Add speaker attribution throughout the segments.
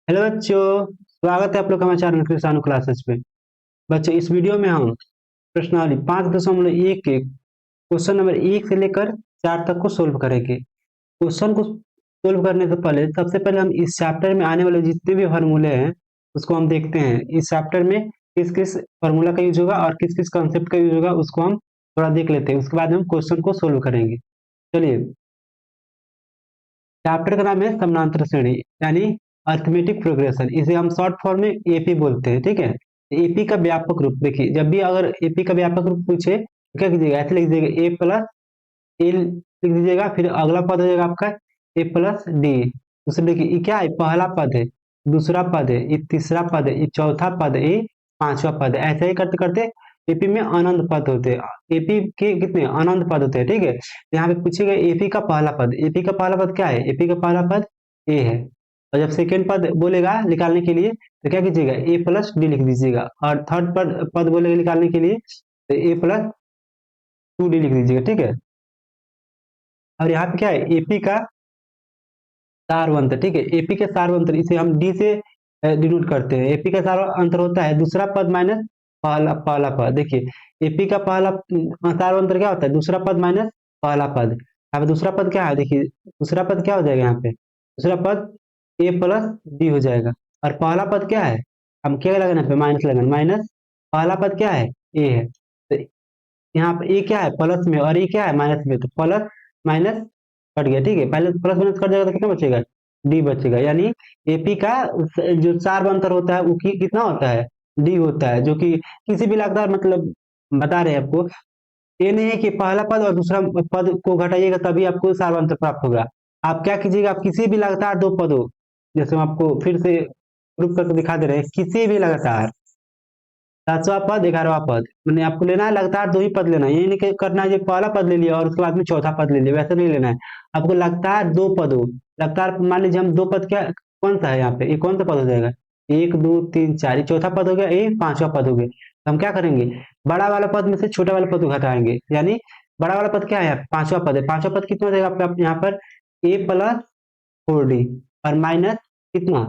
Speaker 1: Hello बच्चों, स्वागत है आप लोग हमारे चैनल किसानू क्लासेस पे। बच्चों, इस वीडियो में हम प्रश्नावली 5.1 के क्वेश्चन नंबर 1 से लेकर 4 तक को सोल्व करेंगे। क्वेश्चन को सोल्व करने से पहले सबसे पहले हम इस चैप्टर में आने वाले जितने भी फार्मूले हैं उसको हम देखते हैं। इस चैप्टर में किस किस फार्मूला का यूज होगा और किस किस कॉन्सेप्ट का यूज होगा उसको हम थोड़ा देख लेते हैं। उसके बाद हम क्वेश्चन को सोल्व करेंगे। चलिए, चैप्टर का नाम है समानांतर श्रेणी यानी अर्थमेटिक प्रोग्रेशन। इसे हम शॉर्ट फॉर्म में एपी बोलते हैं। ठीक है, एपी का व्यापक रूप देखिए, जब भी अगर एपी का व्यापक रूप पूछे तो क्या कीजिएगा, ऐसे लिख दीजिएगा ए प्लस ए लिख दीजिएगा, फिर अगला पद हो जाएगा आपका ए प्लस डी। दूसरा देखिए, ये क्या है, पहला पद है, दूसरा पद है, ये तीसरा पद है, ये चौथा पद है, ये पांचवा पद है। ऐसे ही करते करते एपी में अनंत पद होते हैं। एपी के कितने अनंत पद होते हैं। ठीक है, यहाँ पे पूछेगा एपी का पहला पद। एपी का पहला पद क्या है, एपी का पहला पद ए है। और जब सेकेंड पद बोलेगा निकालने के लिए तो क्या कीजिएगा, ए प्लस डी लिख दीजिएगा। और थर्ड पद पद बोलेगा निकालने के लिए तो ए प्लस टू डी लिख दीजिएगा। ठीक है, और यहाँ पे क्या है, एपी का सारवंत। ठीक है, एपी के सारवंत इसे हम डी से डिनोट करते हैं। एपी का सारवंतर होता है दूसरा पद माइनस पहला पहला पद। देखिए, एपी का पहला सारवंतर क्या होता है, दूसरा पद माइनस पहला पद। यहाँ पे दूसरा पद क्या है, देखिए दूसरा पद क्या हो जाएगा, यहाँ पे दूसरा पद ए प्लस डी हो जाएगा। और पहला पद क्या है, हम क्या लगाना है, माइनस लगाना, माइनस पहला पद क्या है, ए है। तो यहाँ पे ए क्या है प्लस में और ए क्या है माइनस में, तो प्लस माइनस कट गया। ठीक है, पहले प्लस माइनस कट जाएगा तो कितना बचेगा, डी बचेगा। यानी एपी का जो चार अंतर होता है वो कितना होता है, डी होता है। जो कि किसी भी लगातार मतलब बता रहे हैं आपको, ये नहीं है कि पहला पद और दूसरा पद को घटाइएगा तभी आपको सार्वंतर प्राप्त होगा। आप क्या कीजिएगा, आप किसी भी लगातार दो पदों, जैसे हम आपको फिर से प्रूफ करके दिखा दे रहे हैं, किसी भी लगातार 7वां पद 11वां पद, मैंने आपको लेना है लगातार दो ही पद लेना है। ये नहीं करना है ये पहला पद ले लिया और उसके बाद में चौथा पद ले लिया, वैसे नहीं लेना है। आपको लगातार दो पद हो, लगातार मान लीजिए हम दो पद, क्या कौन सा है यहाँ पे, ये कौन सा पद हो जाएगा, एक दो तीन चार, ये चौथा पद हो गया, ये पांचवा पद हो गया। तो हम क्या करेंगे, बड़ा वाला पद में से छोटा वाला पद को घटाएंगे। यानी बड़ा वाला पद क्या है, पांचवा पद है। पांचवा पद कितना हो जाएगा आपका यहाँ पर, ए प्लस फोर डी और माइनस कितना,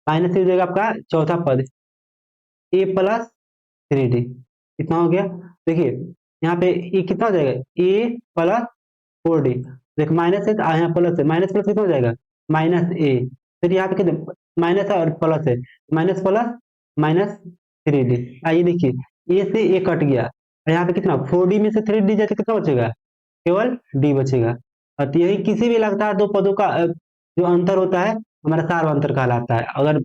Speaker 1: माइनस हो जाएगा आपका चौथा पद ए प्लस थ्री डी। कितना हो गया, देखिए यहाँ पे ये कितना हो जाएगा, ए प्लस फोर डी। देखो माइनस है तो यहाँ प्लस है, माइनस प्लस कितना हो जाएगा, माइनस ए। फिर यहाँ पे कितना माइनस है और प्लस है, minus plus minus three D. आइए देखिए, ए से ए कट गया और यहाँ पे कितना, फोर डी में से थ्री डी जाए तो कितना बचेगा, केवल डी बचेगा। और तो यही किसी भी लगातार दो पदों का जो अंतर होता है हमारा सार्वंतर कहलाता है। अगर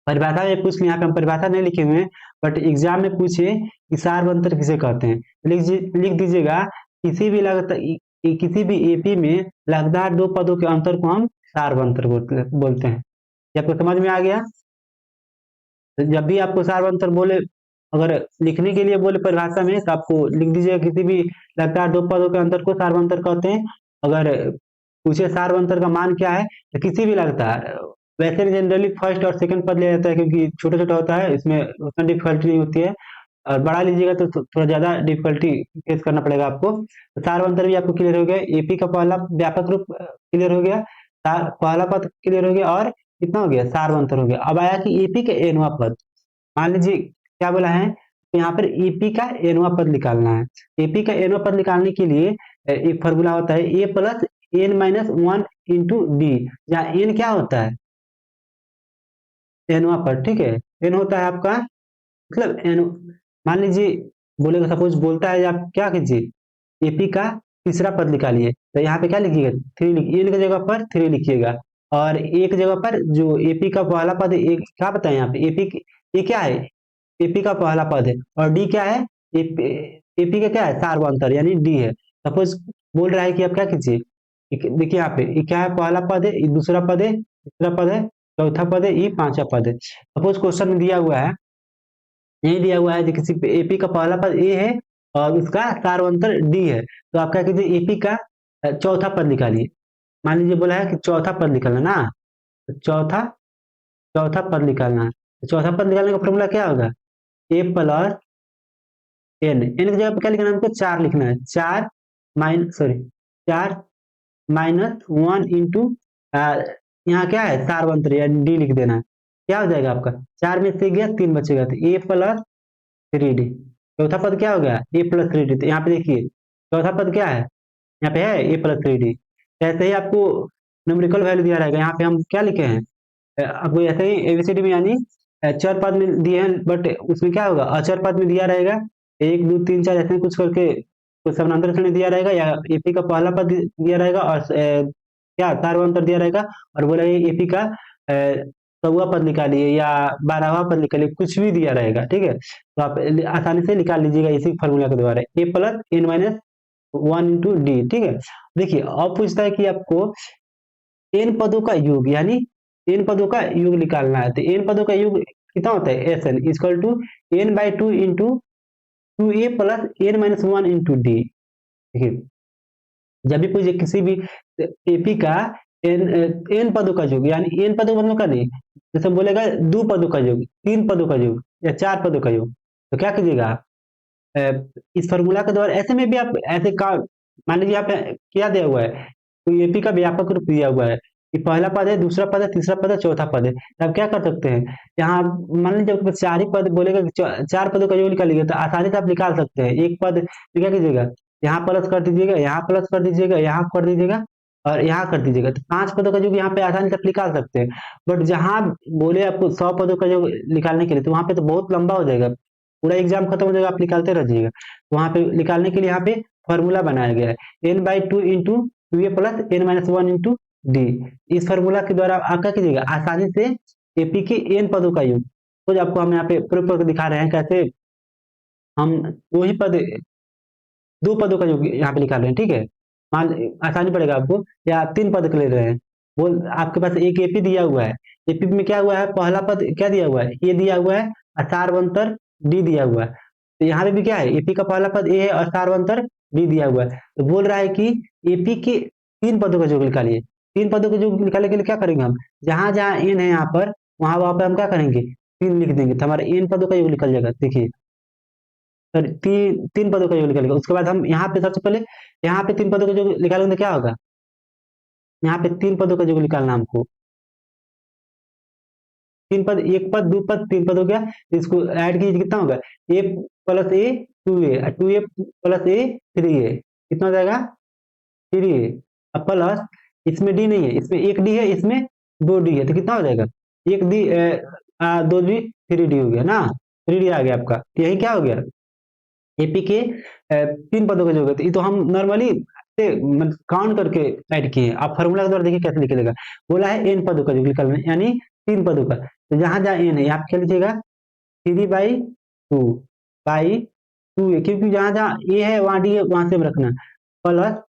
Speaker 1: परिभाषा में पूछ लिया, यहाँ पे हम परिभाषा नहीं लिखे हुए हैं, बट एग्जाम में पूछे कि सार्वंतर किसे कहते हैं, लिख दीजिएगा किसी भी लगातार किसी भी एपी में लगातार दो पदों के अंतर को हम सार्वंतर बोलते हैं। ये आपको समझ में आ गया। तो जब भी आपको सार्वंतर बोले, अगर लिखने के लिए बोले परिभाषा में, तो आपको लिख दीजिएगा किसी भी लगातार दो पदों के अंतर को सार्वंतर कहते हैं। अगर पूछे सार्वंतर का मान क्या है, तो किसी भी लगातार, वैसे जनरली फर्स्ट और सेकंड पद लिया जाता है क्योंकि छोटा छोटा होता है, इसमें उतना डिफिकल्टी नहीं होती है। और बड़ा लीजिएगा तो थोड़ा ज्यादा डिफिकल्टी फेस करना पड़ेगा आपको। तो सार्वंतर भी आपको क्लियर हो गया, एपी का पहला व्यापक रूप क्लियर हो गया, पहला पद क्लियर हो गया, और कितना हो गया, सार्वंतर हो गया। अब आया कि एपी का एनवा पद। मान लीजिए क्या बोला है, तो यहाँ पर एपी का एनवा पद निकालना है। एपी का एनवा पद निकालने के लिए एक फॉर्मूला होता है, A plus N minus one into D, जहाँ एन क्या होता है, एनवा पद। ठीक है, एन होता है आपका मतलब एन, मान लीजिए बोलेगा, सपोज बोलता है, आप क्या कीजिए, एपी का तीसरा पद निकालिए, तो यहाँ पे क्या लिखिएगा, थ्री लिखिए, एन की जगह पर थ्री लिखिएगा। और एक जगह पर जो एपी का पहला पद है, एक क्या बताए यहाँ पे, एपी ये क्या है, एपी का पहला पद है, और डी क्या है, एपी का क्या है, सार्वंतर यानी डी है। सपोज बोल रहा है कि आप क्या कीजिए, देखिए यहाँ पे ये क्या है, पहला पद है, ये दूसरा पद है, तीसरा पद है, चौथा पद है, ये पांचवा पद है। सपोज क्वेश्चन में दिया हुआ है, नहीं दिया हुआ है कि किसी एपी का पहला पद ए है और उसका सार्वंतर डी है, तो आप क्या कीजिए, एपी का चौथा पद निकालिए। मान लीजिए बोला है कि चौथा पद निकालना ना, तो चौथा चौथा पद निकालना है। तो चौथा पद निकालने का फॉर्मूला क्या होगा, ए प्लस एन, एन की जगह पर क्या लिखना है हमको, चार लिखना है, चार माइनस सॉरी चार माइनस वन इंटू यहाँ क्या है, सार्वंत्र या डी लिख देना है। क्या हो जाएगा आपका, 4 में से गया 3 बचेगा, तो ए प्लस 3D। चौथा पद क्या हो गया, ए प्लस 3D। तो यहाँ पे देखिए चौथा पद क्या है, यहाँ पे है ए प्लस 3D। ऐसे ही आपको न्यूमेरिकल वैल्यू दिया रहेगा, यहाँ पे हम क्या लिखे हैं, आपको ऐसे ही एबीसीडी में यानी चर पद में दिए हैं, बट उसमें क्या होगा, अचर पद में दिया रहेगा, 1 2 3 4 ऐसे कुछ करके कुछ समानांतर श्रेणी दिया रहेगा, या एपी का पहला पद दिया रहेगा और क्या सार्वंतर दिया रहेगा, और बोला एपी का 100वां पद निकालिए या 12वां पद निकालिए, कुछ भी दिया रहेगा, ठीक है। तो आप आसानी से निकाल लीजिएगा इसी फॉर्मूला के द्वारा, ए प्लस एन माइनस 1 × डी, ठीक है। देखिए अब पूछता है कि आपको एन पदों का योग, यानी एन पदों का योग निकालना है। तो एन पदों का योग कितना होता है, S N equal to n/2 into 2a plus n minus 1 into D. देखिए जब भी पूछे किसी भी एपी का एन पदों का योग, यानी एन पदों का मतलब का नहीं, जैसे बोलेगा 2 पदों का योग, 3 पदों का योग या 4 पदों का योग, तो क्या कीजिएगा आप, इस फॉर्मूला के द्वारा ऐसे में भी आप ऐसे का, मान लीजिए यहाँ पे क्या दिया हुआ है, तो एपी का व्यापक रूप दिया हुआ है कि पहला पद है, दूसरा पद है, तीसरा पद है, चौथा पद है। तो आप क्या कर सकते हैं, यहाँ मान लीजिए आपके पास 4 ही पद बोलेगा कि 4 पदों का योग निकालिएगा, तो आसानी से आप निकाल सकते हैं। एक पद में क्या कीजिएगा, यहाँ प्लस कर दीजिएगा, यहाँ प्लस कर दीजिएगा, यहाँ कर दीजिएगा और यहाँ कर दीजिएगा, तो 5 पदों का योग यहाँ पे आसानी से आप निकाल सकते हैं। बट जहां बोले आपको 100 पदों का योग निकालने के लिए, तो वहां पे तो बहुत लंबा हो जाएगा, पूरा एग्जाम खत्म हो जाएगा, आप निकालते रह जाइएगा। तो वहां पे निकालने के लिए यहाँ पे फॉर्मूला बनाया गया है, n/2 into 2a plus n minus 1 into D. इस फॉर्मूला के द्वारा आप क्या कीजिएगा, आसानी से एपी के एन पदों का योग, तो आपको हम यहाँ पे प्रूफ करके दिखा रहे हैं कैसे हम दो ही पद, 2 पदों का योग यहाँ पे निकाल रहे हैं, ठीक है। मान आसानी पड़ेगा आपको, या 3 पद के ले रहे हैं, बोल आपके पास एक एपी दिया हुआ है, एपी में क्या हुआ है, पहला पद क्या दिया हुआ है, ए दिया हुआ है और सार्वंतर डी दिया हुआ है। तो यहाँ पे भी क्या है, एपी का पहला पद ए है और सार्वंतर डी दिया हुआ है। तो बोल रहा है कि एपी के 3 पदों का योग निकालिए। 3 पदों का योग निकालने के लिए क्या करेंगे हम, जहां जहां एन है यहाँ पर, वहां पे हम क्या करेंगे, 3 लिख देंगे, तो हमारा एन पदों का योग निकल जाएगा। देखिए सर 3 पदों का योग निकलेगा। उसके बाद हम यहाँ पे सबसे पहले यहाँ पे 3 पदों का योग निकालेंगे, तो क्या होगा, यहाँ पे 3 पदों का योग निकालना हमको, 3 पद, एक पद, 2 पद, 3 पद हो गया। इसको ऐड कीजिए, कितना होगा, ए प्लस ए 2a, 2a प्लस ए 3a, कितना हो जाएगा 3a। अब प्लस इसमें डी नहीं है, इसमें एक डी है, इसमें 2 डी है, तो कितना हो जाएगा, एक डी 2 डी 3d हो गया ना, 3d आ गया आपका। तो यही क्या हो गया, एपी के 3 पदों का योग है। तो ये तो हम नॉर्मली काउंट करके ऐड किए। आप फॉर्मूला के द्वारा देखिए कैसे लिखेगा, बोला है एन पदों का योग निकालना, यानी 3 पदों का। तो जहां जहां एन है यहाँ पे क्या लीजिएगा, 3/2 है, क्योंकि जहां जहां ए है वहां डी है, वहां से रखना, प्लस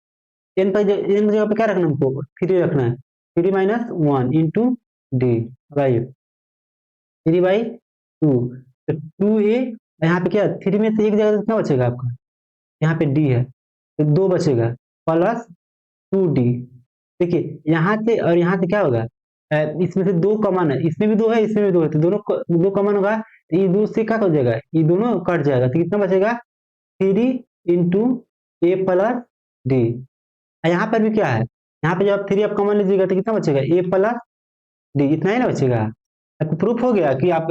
Speaker 1: एन पर एन जगह पे क्या रखना, हमको 3 रखना है, 3 - 1 इंटू डी बाई 3/2। तो 2a, यहाँ पे क्या 3 में से एक जगह कितना बचेगा आपका, यहाँ पे डी है, तो 2 बचेगा, प्लस 2d। देखिए यहाँ से और यहाँ से क्या होगा, इसमें से 2 कॉमन है, इसमें भी 2 है, इसमें भी 2 है, तो दोनों 2 कॉमन होगा, तो ये 2 से क्या हो जाएगा, ये दोनों कट जाएगा, तो कितना बचेगा 3 इंटू ए प्लस डी। यहाँ पर भी क्या है, यहाँ पे जब आप 3 आप कॉमन लीजिएगा, तो कितना बचेगा, ए प्लस डी, इतना ही ना बचेगा। आपको प्रूफ हो गया कि आप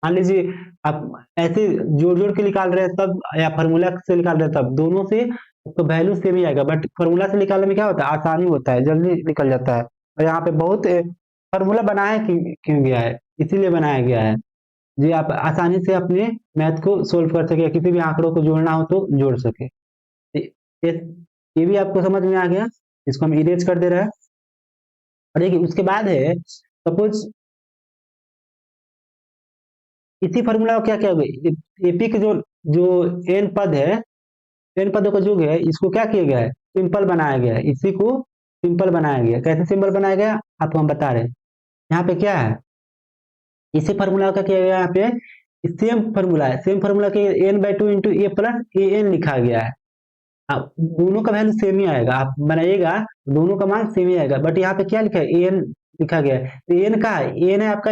Speaker 1: मान लीजिए आप ऐसे जोड़ जोड़ के निकाल रहे हैं तब, या फार्मूला से निकाल रहे हैं तब, दोनों से तो वैल्यू सेम ही आएगा, बट फार्मूला से निकालने में क्या होता है, आसानी होता है, जल्दी निकल जाता है। और यहाँ पे बहुत फार्मूला बनाया क्यों गया है, इसीलिए बनाया गया है जी, आप आसानी से अपने मैथ को सोल्व कर सके, किसी भी आंकड़ों को जोड़ना हो तो जोड़ सके। ये ये भी आपको समझ में आ गया, इसको हम इरेज कर दे रहे हैं। और देखिए उसके बाद है, सपोज इसी फॉर्मूला को क्या क्या होगा, एपी के जो जो एन पद है, एन पदों का योग है, इसको क्या किया गया है, सिंपल बनाया गया है, इसी को सिंपल बनाया गया। कैसे सिंपल बनाया गया आपको हम बता रहे हैं। यहाँ पे क्या है, इसी फॉर्मूला का किया गया, यहाँ पे सेम फॉर्मूला है, सेम फॉर्मूला के n/2 into A plus A N लिखा गया है। आप दोनों का वैल्यू सेम ही आएगा, आप बनाइएगा दोनों का मान सेम ही आएगा, बट यहाँ पे क्या लिखा है, ए एन लिखा गया है। तो एन का है, एन है आपका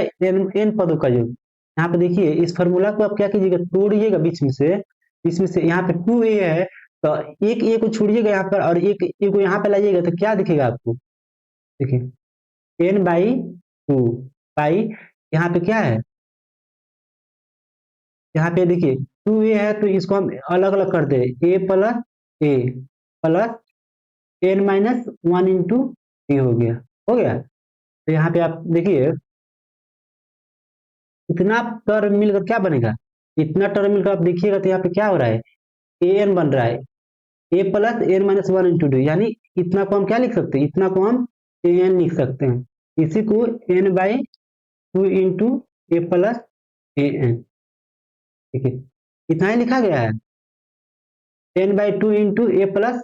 Speaker 1: एन पदों का योग। यहाँ पे देखिए इस फॉर्मूला को आप क्या कीजिएगा, तोड़िएगा बीच में से, यहाँ पे 2a है, तो एक ए को छोड़िएगा यहाँ पर और एक ए को यहाँ पे लाइएगा, तो क्या दिखेगा आपको, देखिए एन बाई टू बाई, यहाँ पे क्या है, यहाँ पे देखिए टू ए है तो इसको हम अलग अलग कर दे, A plus N minus one into A हो गया। तो यहाँ पे आप देखिए इतना टर्म मिलकर क्या बनेगा, इतना टर्म मिलकर आप देखिएगा तो यहाँ पे क्या हो रहा है, ए एन बन रहा है, A plus N minus one into D, यानी इतना को हम क्या लिख सकते हैं, इतना को हम ए एन लिख सकते हैं, इसी को N by two into A plus A N, ठीक है, इतना ही लिखा गया है, N by two into A plus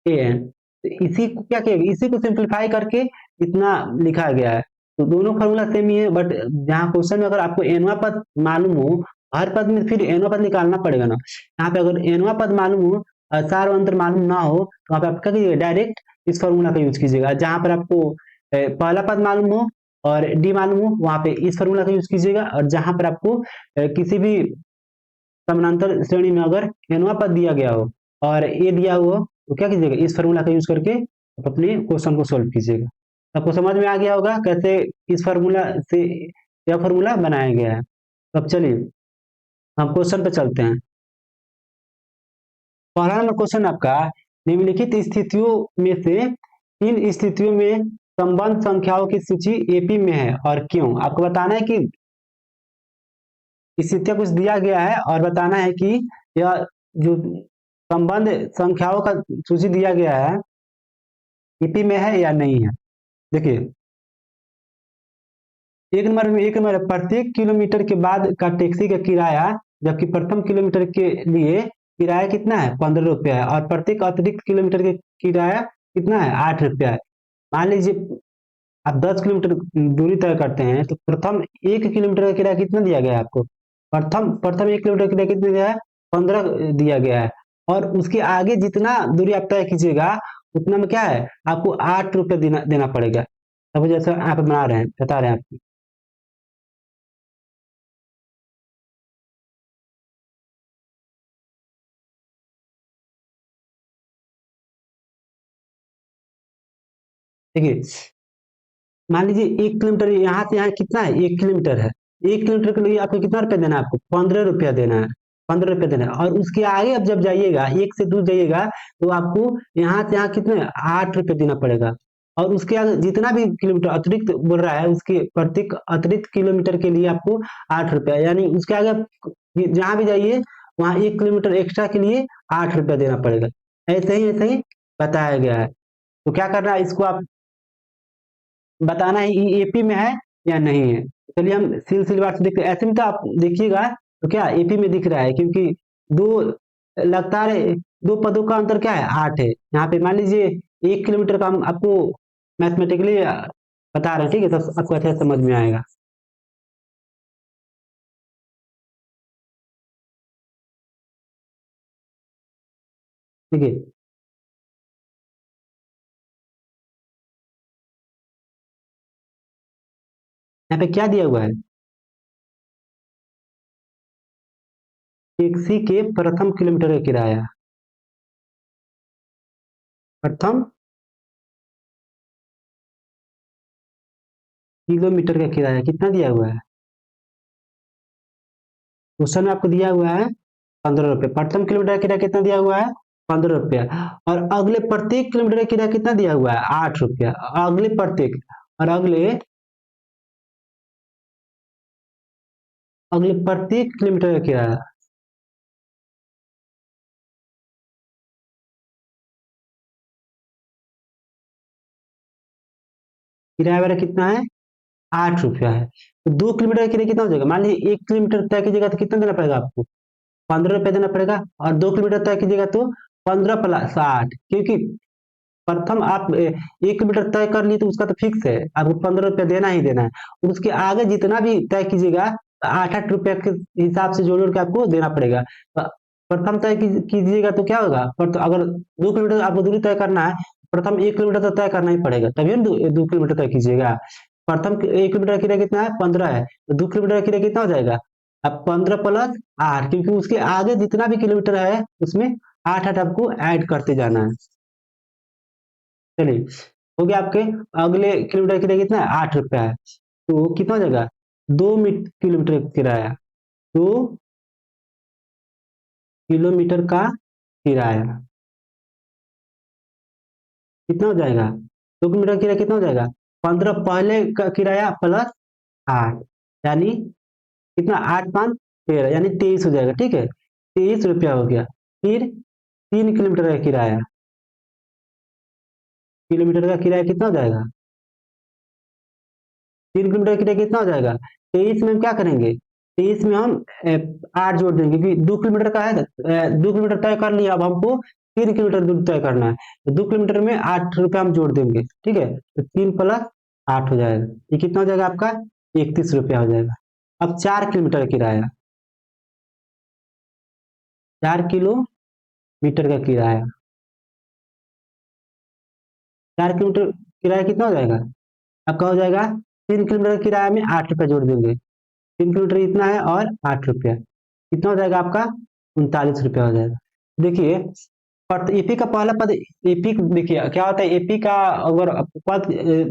Speaker 1: A N. इसी को क्या किया, इसी को सिंप्लीफाई करके इतना लिखा गया है। तो दोनों फॉर्मूला सेम ही है, बट जहाँ क्वेश्चन में अगर आपको एनवा पद मालूम हो, हर पद में फिर एनवा पद निकालना पड़ेगा ना, यहाँ पे अगर एनवा पद मालूम हो और सार अंतर मालूम ना हो तो वहाँ पे आप क्या कीजिएगा, डायरेक्ट इस फॉर्मूला का यूज कीजिएगा। जहां पर आपको पहला पद मालूम हो और डी मालूम हो वहां पे इस फॉर्मूला का यूज कीजिएगा, और जहां पर आपको किसी भी समानांतर श्रेणी में अगर एनवा पद दिया गया हो और ए दिया हुआ हो तो क्या कीजिएगा, इस फॉर्मूला का यूज करके आप अपने क्वेश्चन को सोल्व कीजिएगा। आपको समझ में आ गया होगा कैसे इस फॉर्मूला से यह फॉर्मूला बनाया गया है। तो अब चलिए हम क्वेश्चन पे चलते हैं। पहला नंबर क्वेश्चन आपका, निम्नलिखित स्थितियों में से किन स्थितियों में संबंध संख्याओं की सूची एपी में है और क्यों। आपको बताना है कि स्थितियां कुछ दिया गया है और बताना है कि यह जो संबंध संख्याओं का सूची दिया गया है ईपी में है या नहीं है। देखिए एक नंबर प्रत्येक किलोमीटर के बाद का टैक्सी का किराया, जबकि प्रथम किलोमीटर के लिए किराया कितना है, 15 रुपया है, और प्रत्येक अतिरिक्त किलोमीटर के किराया कितना है, 8 रुपया है। मान लीजिए आप 10 किलोमीटर दूरी तय करते हैं तो प्रथम 1 किलोमीटर का किराया कितना दिया गया है आपको, प्रथम प्रथम 1 किलोमीटर का किराया कितना दिया है, 15 दिया गया है, और उसके आगे जितना दूरी आप तय कीजिएगा उतना में क्या है, आपको 8 रुपये देना पड़ेगा। अब जैसा आप बना रहे हैं, बता रहे हैं आपको, देखिए मान लीजिए 1 किलोमीटर यहाँ से यहाँ कितना है, 1 किलोमीटर है, 1 किलोमीटर के लिए आपको कितना रुपया देना है, आपको 15 रुपया देना है, 15 रुपया देना है, और उसके आगे अब जब जाइएगा एक से दूर जाइएगा तो आपको यहाँ से यहाँ कितने 8 रुपये देना पड़ेगा, और उसके आगे जितना भी किलोमीटर अतिरिक्त बोल रहा है उसके प्रत्येक अतिरिक्त किलोमीटर के लिए आपको 8 रुपया, यानी उसके आगे आप जहाँ भी जाइए वहाँ 1 किलोमीटर एक्स्ट्रा के लिए 8 रुपया देना पड़ेगा। ऐसे ही बताया गया है। तो क्या करना है, इसको आप बताना है एपी में है या नहीं है। चलिए हम सिलसिलेवार से देखते हैं। ऐसे में तो आप देखिएगा तो क्या एपी में दिख रहा है, क्योंकि दो लगातार दो पदों का अंतर क्या है, 8 है। यहाँ पे मान लीजिए 1 किलोमीटर का हम आपको मैथमेटिकली बता रहे हैं, ठीक है, तो आपको अच्छा समझ में आएगा। ठीक है, यहाँ पे क्या दिया हुआ है, टैक्सी के प्रथम किलोमीटर का किराया, प्रथम किलोमीटर का किराया कितना दिया हुआ है, क्वेश्चन में आपको दिया हुआ है 15 रुपये, प्रथम किलोमीटर का किराया कितना दिया हुआ है, 15 रुपया, और अगले प्रत्येक किलोमीटर का किराया कितना दिया हुआ है, 8 रुपया, अगले प्रत्येक, और अगले अगले प्रत्येक किलोमीटर का किराया, किराया वाला कितना है, 8 रुपया है। तो 2 किलोमीटर का किराया कितना हो जाएगा, मान लीजिए 1 किलोमीटर तय कीजिएगा तो कितना देना पड़ेगा आपको, 15 रुपया देना पड़ेगा, और 2 किलोमीटर तय कीजिएगा तो 15 + 8, क्योंकि प्रथम आप 1 किलोमीटर तय कर लिए तो उसका तो फिक्स है, आपको 15 रुपया देना ही देना है, और उसके आगे जितना भी तय कीजिएगा 8 8 रुपया के हिसाब से जोड़ जोड़ के आपको देना पड़ेगा। तो प्रथम तय कीजिएगा तो क्या होगा, अगर 2 किलोमीटर आपको दूरी तय करना है, प्रथम 1 किलोमीटर तो तय करना ही पड़ेगा, तभी ना 2 किलोमीटर तय कीजिएगा। प्रथम 1 किलोमीटर की किराया कितना है, 15 है, तो 2 किलोमीटर की किराया कितना हो जाएगा, अब 15 + 8, क्योंकि उसके आगे जितना भी किलोमीटर है उसमें 8 8 आपको ऐड करते जाना है। चलिए हो गया आपके। अगले किलोमीटर की किराया कितना है, 8 रुपया है, तो कितना हो जाएगा, 2 किलोमीटर का किराया, 2 किलोमीटर का किराया कितना हो जाएगा, 2 किलोमीटर का किराया कितना हो जाएगा, 15 पहले का किराया प्लस 8, यानी कितना, 8 5 13, यानी 23 हो जाएगा, ठीक है, 23 रुपया हो गया। फिर 3 किलोमीटर का किराया, किलोमीटर का किराया कितना हो जाएगा, 3 किलोमीटर का किराया कितना हो जाएगा, 23 में हम क्या करेंगे, 23 में हम 8 जोड़ देंगे, क्योंकि 2 किलोमीटर का है, 2 किलोमीटर तय कर लिया, अब हमको 3 किलोमीटर दूर तय करना है, तो 2 किलोमीटर में 8 रुपया हम जोड़ देंगे, ठीक है, तो 3 + 8 हो जाएगा, ये कितना हो जाएगा आपका, 31 रुपया हो जाएगा। अब 4 किलोमीटर का किराया, 4 किलोमीटर का किराया, 4 किलोमीटर किराया कितना हो जाएगा, आपका हो जाएगा, 3 किलोमीटर का किराया में 8 रुपया जोड़ देंगे, 3 किलोमीटर इतना है और 8 रुपया, कितना हो जाएगा आपका, 39 रुपया हो जाएगा। देखिए, एपी का पहला पद, एपी देखिए क्या होता है, एपी का अगर पद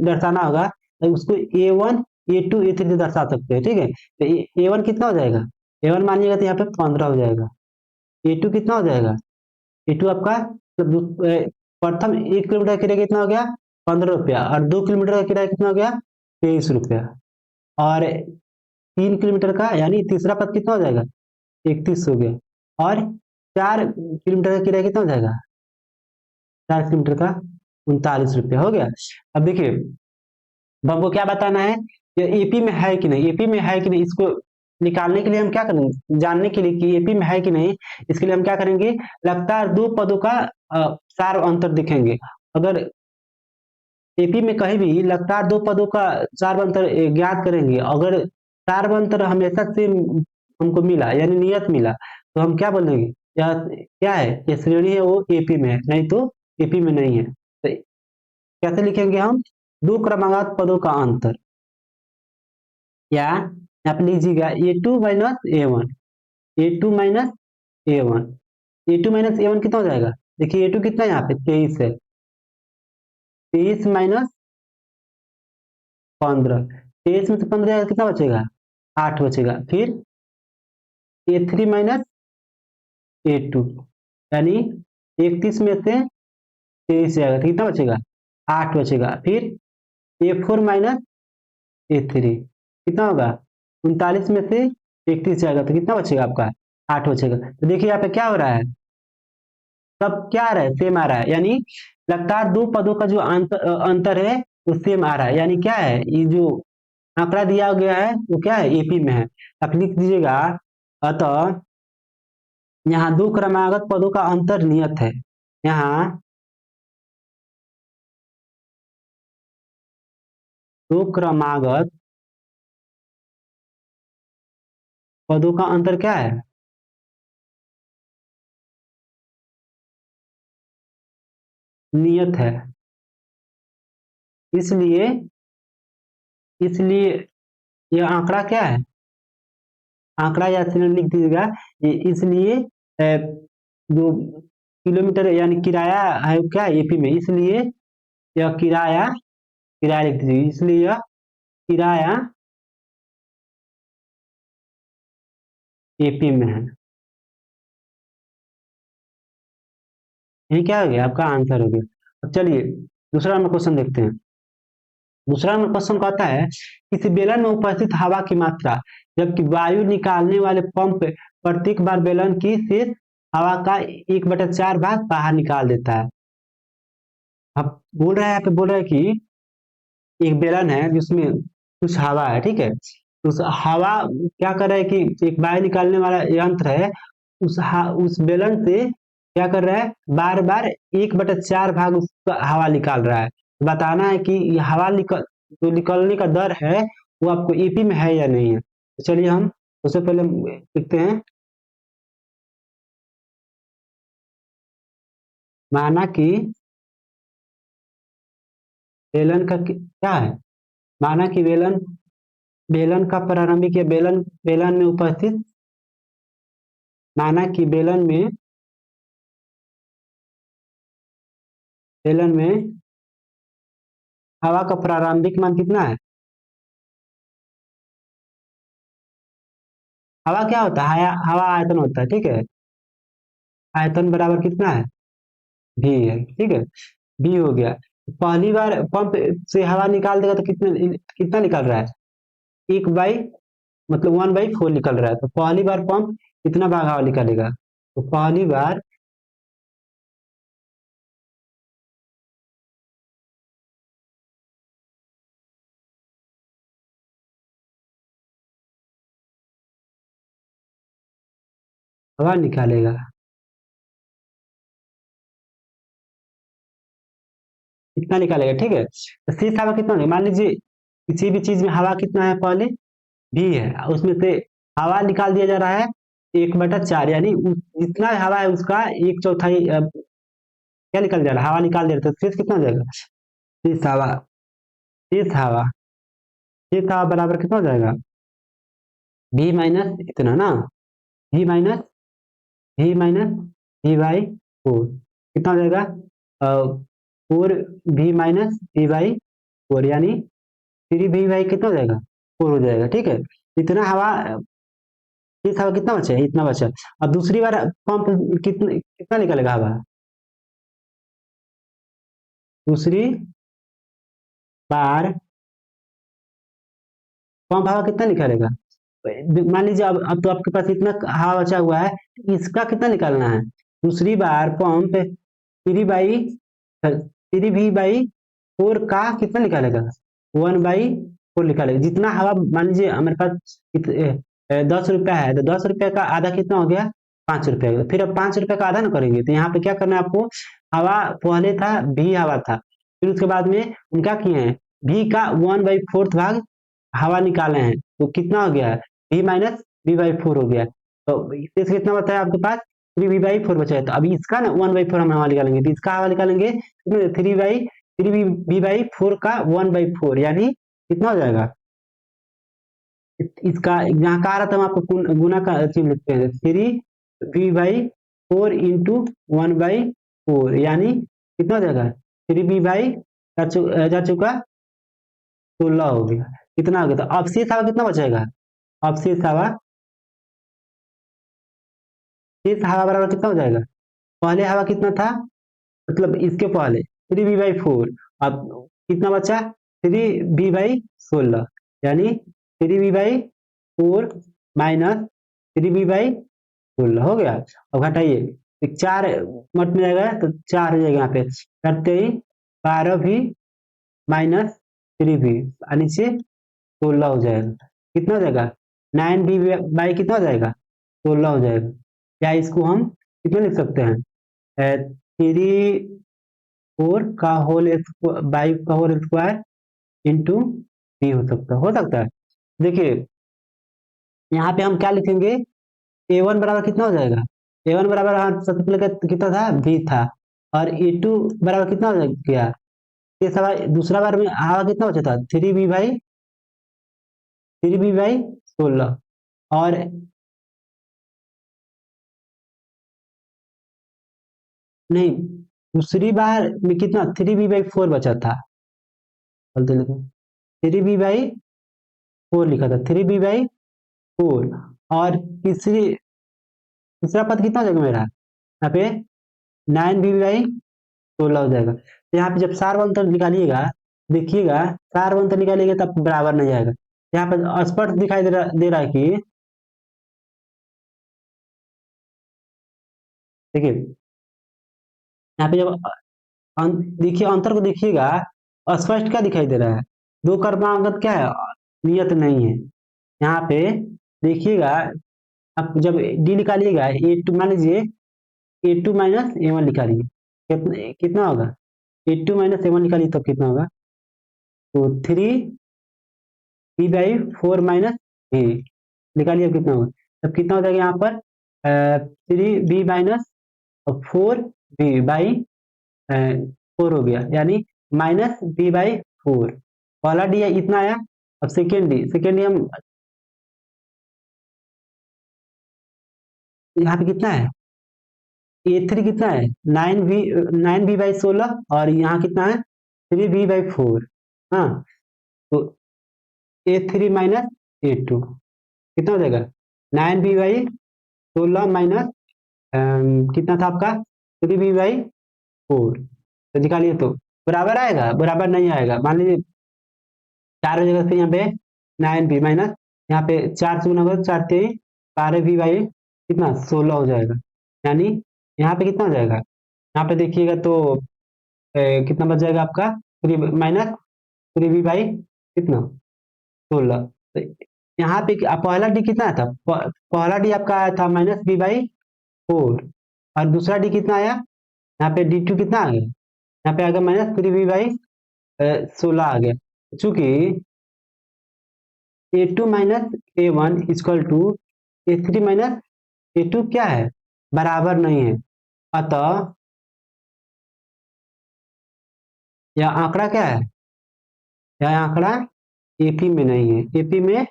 Speaker 1: दर्शाना होगा तो उसको A1 A2 A3 से दर्शा सकते हैं, ठीक है, तो A1 कितना हो जाएगा, A1 मानिएगा तो यहाँ पे 15 हो जाएगा, A2 कितना हो जाएगा, A2 आपका मतलब प्रथम 1 किलोमीटर का किराया कितना हो गया, 15 रुपया, और 2 किलोमीटर का किराया कितना हो गया, 23 रुपया, और 3 किलोमीटर का यानी तीसरा पद कितना हो जाएगा, 31 हो गया, और 4 किलोमीटर का किराया कितना हो जाएगा, 4 किलोमीटर का 39 रुपया हो गया। अब देखिए, अब हमको क्या बताना है, ये एपी में है कि नहीं, एपी में है कि नहीं, इसको निकालने के लिए हम क्या करेंगे, जानने के लिए कि एपी में है कि नहीं, इसके लिए हम क्या करेंगे, लगातार दो पदों का सार अंतर दिखेंगे। अगर एपी में कहीं भी लगातार दो पदों का सार अंतर ज्ञात करेंगे, अगर सार अंतर हमेशा से हमको मिला यानी नियत मिला, तो हम क्या बोलेंगे, या क्या है, ये श्रेणी है वो एपी में है, नहीं तो एपी में नहीं है, तो कैसे लिखेंगे हम, दो क्रमागत पदों का अंतर, या यहाँ पे लीजिएगा A2 - A1, A2 - A1, A2 - A1 कितना हो जाएगा, देखिए A2 कितना है यहाँ पे 23 है, 23 - 15, 23 में से 15 जाएगा कितना बचेगा, 8 बचेगा, फिर A3 - A2, यानी 31 में से 23 जाएगा तो कितना बचेगा, 8 बचेगा, फिर A4 - A3 कितना होगा, 39 में से 31 जाएगा तो कितना बचेगा आपका, 8 बचेगा। तो देखिए यहाँ पे क्या हो रहा है, सब क्या आ रहा है, सेम आ रहा है, यानी लगातार दो पदों का जो अंतर है वो सेम आ रहा है, यानी क्या है, ये जो आंकड़ा दिया गया है वो क्या है, एपी में है। आप लिख दीजिएगा, अतः यहाँ दो क्रमागत पदों का अंतर नियत है, यहाँ दो क्रमागत पदों का अंतर क्या है, नियत है, इसलिए इसलिए यह आंकड़ा क्या है, आंकड़ा या श्रेणी लिख दीजिएगा, इसलिए जो किलोमीटर यानी किराया है क्या एपी में, इसलिए यह किराया, किराया लिख दीजिए, इसलिए यह किराया एपी में है। ये क्या हो गया, आपका आंसर हो गया। अब चलिए दूसरा नंबर क्वेश्चन देखते हैं। दूसरा नंबर क्वेश्चन कहता है, किसी बेलन में उपस्थित हवा की मात्रा, जबकि वायु निकालने वाले पंप प्रत्येक बार बेलन की शेष हवा का 1/4 भाग बाहर निकाल देता है। अब बोल रहा है, यहाँ पे बोल रहा है कि एक बेलन है जिसमें कुछ हवा है, ठीक है, उस हवा क्या कर रहा है कि एक बाहर निकालने वाला यंत्र है, उस बेलन से क्या कर रहा है, बार बार 1/4 भाग उसका हवा निकाल रहा है। बताना है कि ये हवा निकल जो निकलने का दर है वो आपको एपी में है या नहीं है। तो चलिए हम सबसे पहले देखते हैं, माना कि बेलन का क्या है, माना कि बेलन बेलन का प्रारंभिक या बेलन बेलन में उपस्थित, माना कि बेलन में हवा का प्रारंभिक मान कितना है? हवा क्या होता है? हवा आयतन होता है, ठीक है। आयतन बराबर कितना है? भी है, ठीक है। भी हो गया। पहली बार पंप से हवा निकाल देगा तो कितने कितना निकल रहा है? एक बाई, मतलब 1/4 निकल रहा है। तो पहली बार पंप कितना भाग हवा निकालेगा? तो पहली बार हवा निकालेगा, कितना निकालेगा, ठीक है। तो शेष हवा कितना होगा? मान लीजिए किसी भी चीज में हवा कितना है पहले? भी है, उसमें से हवा निकाल दिया जा रहा है 1/4, यानी जितना हवा है उसका एक चौथाई क्या निकल जा रहा है? हवा निकाल दे रहा है, तो शेष कितना हो जाएगा? शेष हवा, शेष हवा, शेष हवा बराबर कितना हो जाएगा? भी माइनस इतना ना, भी माइनस, भी माइनस V/4 कितना हो जाएगा? 4 V - V/4, यानी 3 V कितना हो जाएगा? 4 हो जाएगा, ठीक है। इतना हवा, इस हवा कितना बचा है? इतना बचा। अब दूसरी बार पंप कितना कितना निकलेगा हवा? दूसरी बार पंप हवा कितना निकालेगा? मान लीजिए अब तो आपके पास इतना हवा बचा हुआ है, इसका कितना निकालना है? दूसरी बार पंप 3/3 V/4 का कितना निकालेगा? 1/4 निकालेगा। जितना हवा, मान लीजिए हमारे पास 10 रुपया है, तो 10 रुपया का आधा कितना हो गया? 5 रुपया। फिर अब 5 रुपया का आधा ना करेंगे, तो यहाँ पे क्या करना है आपको? हवा पहले था, भी हवा था, फिर उसके बाद में हम क्या किए हैं? भी का 1/4 भाग हवा निकाले हैं, तो कितना हो गया? V - V/4 हो गया। तो शेष कितना बचा है आपके पास? 3V/4 बचा है। तो अभी इसका ना 1/4 हम हवा निकालेंगे, तो इसका हवा निकालेंगे 3V/4 का 1/4, यानी कितना हो जाएगा? इसका यहाँ कहा रहा था, हम आपको गुना का चिन्ह लिखते हैं, 3V/4 इंटू 1/4, यानी कितना हो जाएगा? 3V जा चुका 16 हो गया। कितना हो गया? तो अवशेष हवा कितना बचेगा? अवशेष हवा, शेष हवा बराबर कितना हो जाएगा? पहले हवा कितना था, मतलब इसके पहले 3V/4, अब कितना बचा? 3V/16, यानी 3V/4 माइनस 3V/16 हो गया। अब घटाइए, तो 4 मट में जाएगा तो 4 हो जाएगा, यहाँ पे करते ही 12V - 3V, नीचे 16 हो जाएगा। कितना हो जाएगा? 9V कितना हो जाएगा? 16 हो जाएगा। या इसको हम कितना लिख सकते हैं? 3/4 का होल बाई का होल स्क्वायर इंटू बी हो सकता है, देखिए यहाँ पे हम क्या लिखेंगे? A1 बराबर कितना हो जाएगा? A1 बराबर सबसे पहले कितना था? V था। और A2 बराबर कितना हो गया? ये सवाल दूसरा बार में हवा कितना बचा था? 3V/16। और नहीं, दूसरी बार में कितना? 3V/4 बचा था। 3V/4 लिखा था, 3V/4। और तीसरी तीसरा पद कितना हो जाएगा मेरा? यहाँ पे 9V/16 हो जाएगा। तो यहाँ पे जब सार अंतर निकालिएगा, देखिएगा सार अंतर निकालिएगा तब बराबर नहीं आएगा। यहाँ पे स्पष्ट दिखाई दे रहा है कि, देखिए यहाँ पे जब देखिए अंतर को देखिएगा, स्पष्ट क्या दिखाई दे रहा है? दो क्रमांक क्या है? नियत नहीं है। यहाँ पे देखिएगा, आप जब डी निकालिएगा, A2 मान लीजिए A2 माइनस A1 निकालिए, कितना होगा? A2 माइनस A1 निकालिए तब कितना होगा? तो 3V/4 माइनस V निकालिए, अब कितना होगा? तब कितना हो जाएगा यहाँ पर? 3V - 4 हो गया, यानी -V/4। पहला डी इतना आया। अब सेकेंड डी हम यहाँ पे कितना है? A3 कितना है? 9V/16, और यहाँ कितना है? 3V/4। हाँ, तो A3 - A2 कितना हो जाएगा? 9B/16 माइनस कितना था आपका? 3B/4। तो निकालिए तो बराबर आएगा? बराबर नहीं आएगा। मान लीजिए 4 हो जाएगा, फिर यहाँ पे 9B माइनस यहाँ पे 4 से गुना होगा, 4 × 3 12B/ कितना 16 हो जाएगा। यानी यहाँ पे कितना हो जाएगा? यहाँ पे देखिएगा तो कितना बच जाएगा आपका? 3 माइनस 3B/ कितना 16। तो यहाँ पे पहला डी कितना था? पहला डी आपका आया था -B/4 और दूसरा डी कितना आया? यहाँ पे D2 कितना आ गया? यहाँ पे आ गया -3B/16 आ गया। चूंकि A2 - A1 = A3 - A2 क्या है? बराबर नहीं है। अतः यह आंकड़ा क्या है? यह आंकड़ा एपी में नहीं है। एपी में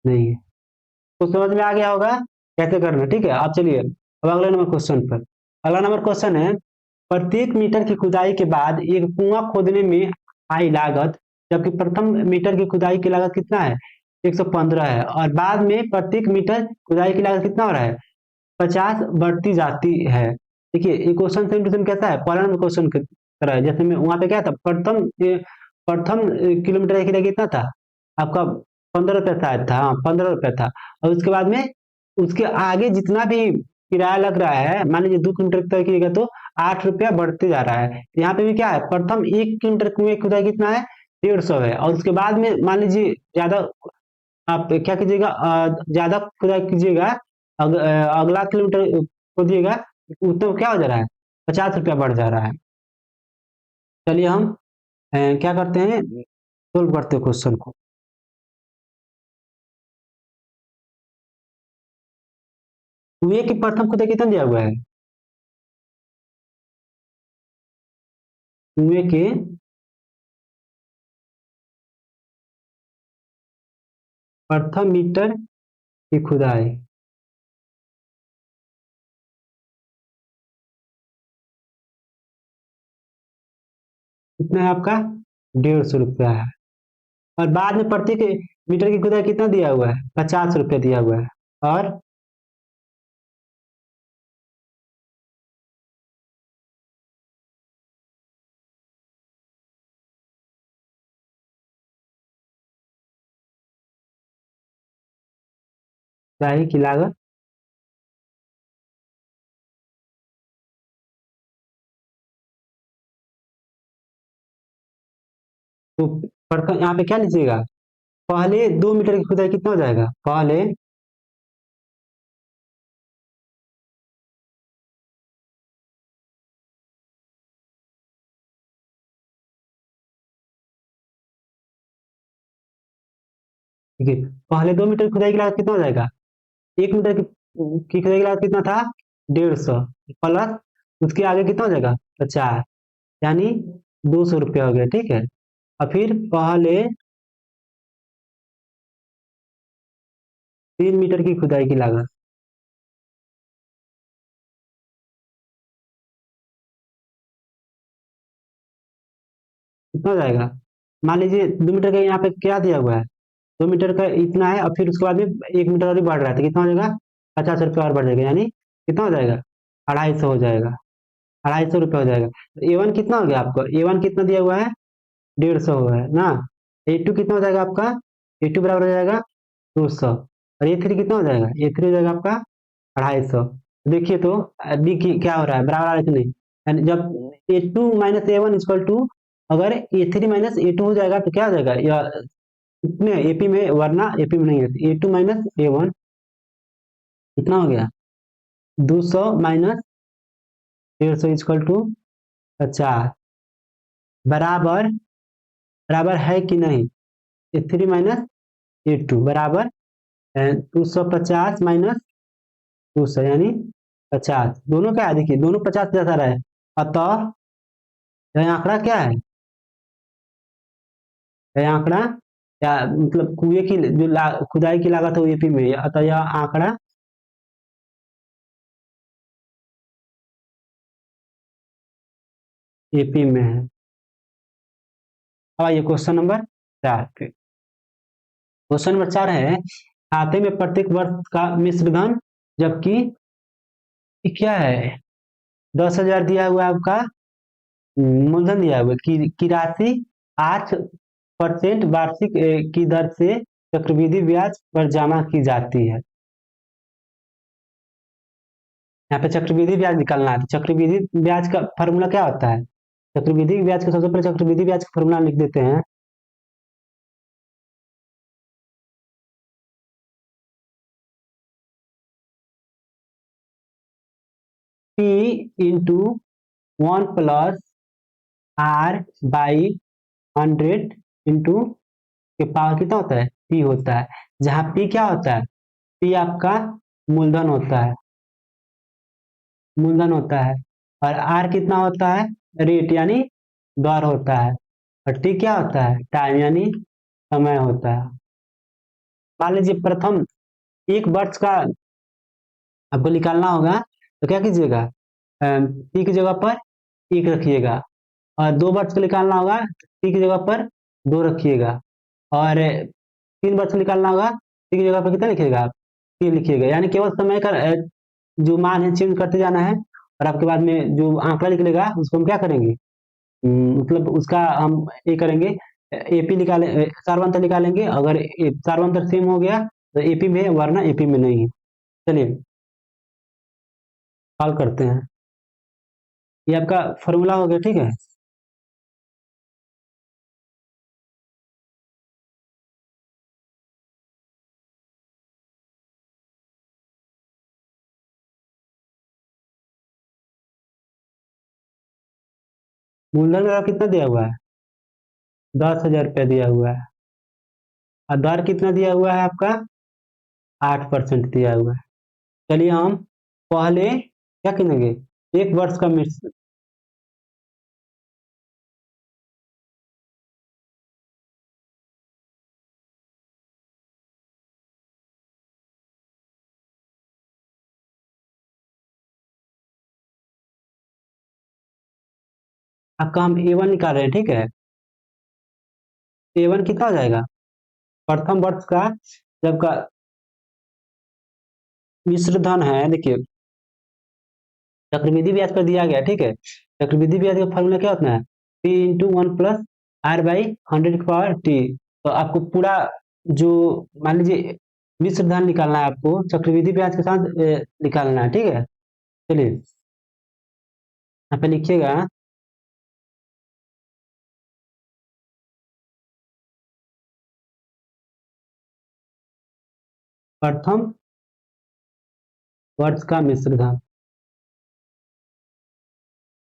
Speaker 1: नहीं है। तो समझ में आ गया होगा कैसे करना। ठीक है, अब चलिए अब अगले नंबर क्वेश्चन पर। अगला नंबर क्वेश्चन है, प्रत्येक मीटर की खुदाई के बाद एक कुआं खोदने में आई लागत, जबकि प्रथम मीटर की खुदाई की लागत कितना है? 115 है, और बाद में प्रत्येक मीटर खुदाई की लागत कितना हो रहा है? 50 बढ़ती जाती है। देखिए ये क्वेश्चन सेम टू सेम कैसा है? पहला नंबर क्वेश्चन की तरह है। जैसे में वहां पे क्या था? प्रथम किलोमीटर का किराया कितना था आपका? 15 रुपया शायद था। हाँ, 15 रुपया था। और उसके बाद में उसके आगे जितना भी किराया लग रहा है, मान लीजिए 2 किलोमीटर तय कीजिएगा तो 8 रुपया बढ़ते जा रहा है। यहाँ पे भी क्या है? प्रथम 1 किलोमीटर कुएं खुदाई कितना है? 150 है। और उसके बाद में मान लीजिए ज्यादा आप क्या कीजिएगा, ज्यादा खुदाई कीजिएगा, अगला किलोमीटर खोदिएगा, उतना क्या हो जा रहा है? 50 रुपया बढ़ जा रहा है। चलिए हम क्या करते हैं, सोल्व करते हैं क्वेश्चन को। कुएं की प्रथम खुदाई कितना दिया हुआ है? कुएं के प्रथम मीटर की खुदाई कितना है आपका? 150 रुपया है। और बाद में प्रत्येक मीटर की खुदाई कितना दिया हुआ है? 50 रुपया दिया हुआ है। और खुदाई की लागत तो प्रथम यहाँ पे क्या लीजिएगा? पहले 2 मीटर की खुदाई कितना हो जाएगा? पहले देखिए, पहले 2 मीटर की खुदाई की लागत कितना हो जाएगा? 1 मीटर की खुदाई की लागत कितना था? 150 प्लस उसके आगे कितना हो जाएगा? 50, यानी 200 रुपया हो गया। ठीक है, और फिर पहले 3 मीटर की खुदाई की लागत कितना हो जाएगा? मान लीजिए 2 मीटर का यहाँ पे क्या दिया हुआ है? 2 मीटर का इतना है, और फिर उसके बाद में 1 मीटर और भी बढ़ रहा है, तो कितना हो जाएगा? 50 रुपया और बढ़ जाएगा, यानी कितना हो जाएगा? 250 हो जाएगा। 250 रुपया हो जाएगा। A1 कितना हो गया आपको? A1 कितना दिया हुआ है? 150 हुआ है ना। A2 कितना हो जाएगा आपका? A2 बराबर हो जाएगा 200। और A3 कितना हो जाएगा? A3 हो जाएगा आपका 250। देखिए तो देखिए क्या हो रहा है, बराबर आ रहा है कि नहीं? यानी जब A2 - A1 = अगर A3 - A2 हो जाएगा तो क्या हो जाएगा? या इतने एपी में, वरना एपी में नहीं है। A2 - A1 कितना हो गया? 200 माइनस 150 = 50 बराबर, बराबर है कि नहीं? A3 - A2 बराबर 250 - 200 यानी 50। दोनों क्या है? देखिए दोनों 50 जैसा रहा है। अतः यह आंकड़ा क्या है? यह आंकड़ा या मतलब कुएं की जो खुदाई की लागत है एपी में, अतः यह आंकड़ा एपी में है। अब आइए क्वेश्चन नंबर 4 पे। क्वेश्चन नंबर 4 है, खाते में प्रत्येक वर्ष का मिश्र धन, जबकि ये क्या है, 10,000 दिया हुआ है आपका, मूलधन दिया हुआ है की राशि 8% वार्षिक की दर से चक्रवृद्धि ब्याज पर जमा की जाती है। यहाँ पे चक्रवृद्धि ब्याज निकालना है, तो चक्रवृद्धि ब्याज का फॉर्मूला क्या होता है? चक्रवृद्धि ब्याज का सबसे पहले चक्रवृद्धि ब्याज का फॉर्मूला लिख देते हैं। P into 1 plus R/100 into के पावर कितना होता है? P होता है। जहाँ P क्या होता है? P आपका मूलधन होता है, मूलधन होता है। और R कितना होता है? रेट यानी दर होता है। और T क्या होता है? टाइम यानी समय होता है। मान लीजिए प्रथम एक वर्ष का आपको निकालना होगा, तो क्या कीजिएगा, P की जगह पर 1 रखिएगा। और 2 वर्ष का निकालना होगा, P की जगह पर 2 रखिएगा। और 3 वर्ष का निकालना होगा, P की जगह पर कितना लिखिएगा आप? 3 लिखिएगा। यानी केवल समय का जो मान है चेंज करते जाना है। और आपके बाद में जो आंकड़ा निकलेगा उसको हम क्या करेंगे, मतलब उसका हम ये करेंगे, एपी निकालें, सारवंतर निकालेंगे। अगर सारवंतर सेम हो गया तो एपी में, वरना एपी में नहीं है। चलिए सॉल्व करते हैं। ये आपका फॉर्मूला हो गया, ठीक है। मूलधन का कितना दिया हुआ है? 10,000 रुपया दिया हुआ है। और दर कितना दिया हुआ है आपका? 8% दिया हुआ है। चलिए हम पहले क्या करेंगे, एक वर्ष का मिश्र, आपका हम A1 निकाल रहे हैं, ठीक है। A1 कितना हो जाएगा? प्रथम वर्ष का जब का मिश्र धन है, देखिए चक्रवृद्धि ब्याज पर दिया गया, ठीक है। चक्रवृद्धि ब्याज का फॉर्मूला क्या होता है? P इंटू 1 प्लस R/100 की पावर T। तो आपको पूरा जो, मान लीजिए मिश्र धन निकालना है आपको, चक्रवृद्धि ब्याज के साथ निकालना है, ठीक है। चलिए यहाँ पे लिखिएगा, प्रथम वर्ष का मिश्र धन,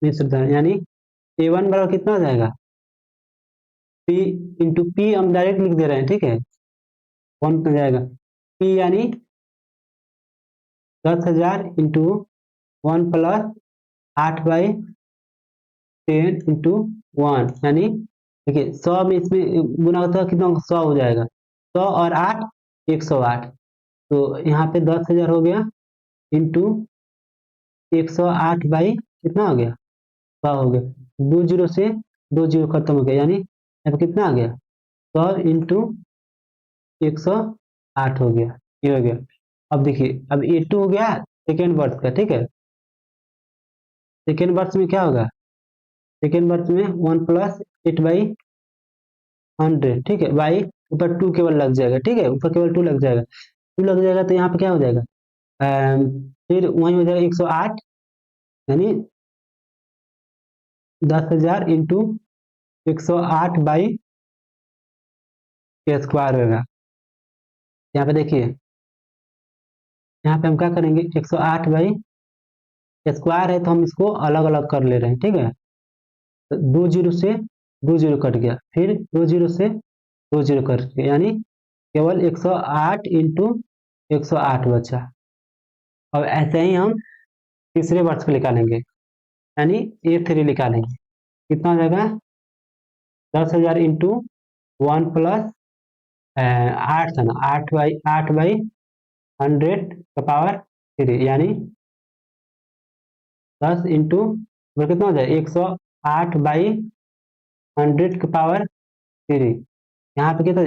Speaker 1: मिश्र धन यानी A1 बराबर कितना हो जाएगा? P इंटू P हम डायरेक्ट लिख दे रहे हैं, ठीक है। कौन कितना जाएगा? P यानी 10,000 इंटू 1 प्लस 8/10 इंटू 1, यानी देखिए 100 में इसमें गुना होता है, कितना 100 हो जाएगा। 100 और 8, 108। तो यहाँ पे 10,000 हो गया इंटू 108 कितना हो गया? 100 हो गया। 2 जीरो से 2 जीरो खत्म हो गया, यानी यहाँ पे कितना आ गया? 100 इंटू 108 हो गया, ये हो गया। अब देखिए, अब A2 हो गया सेकेंड वर्ष का, ठीक है। सेकेंड वर्ष में क्या होगा? सेकेंड वर्ष में 1 प्लस 8/100, ठीक है। बाई ऊपर 2 केवल लग जाएगा, ठीक है, ऊपर केवल 2 लग जाएगा। 2 लग जाएगा तो यहाँ पे क्या हो जाएगा, फिर वही हो जाएगा 108, यानी 10,000 इंटू 108/स्क्वायर होगा। यहाँ पे देखिए, यहाँ पे हम क्या करेंगे, 108/स्क्वायर है तो हम इसको अलग अलग कर ले रहे हैं, ठीक है। तो 2 जीरो से 2 जीरो कट गया, फिर 2 जीरो से 2 जीरो कट गया, यानी केवल 108 इंटू 108 बचा। और ऐसे ही हम तीसरे वर्ष को निकालेंगे, यानी A3 निकालेंगे। कितना हो जाएगा? 10,000 इंटू 1 प्लस 8 था ना, 8/100 का पावर 3, यानी 10 इंटू कितना हो जाए, 108/100 की पावर 3। यहाँ पे कितना,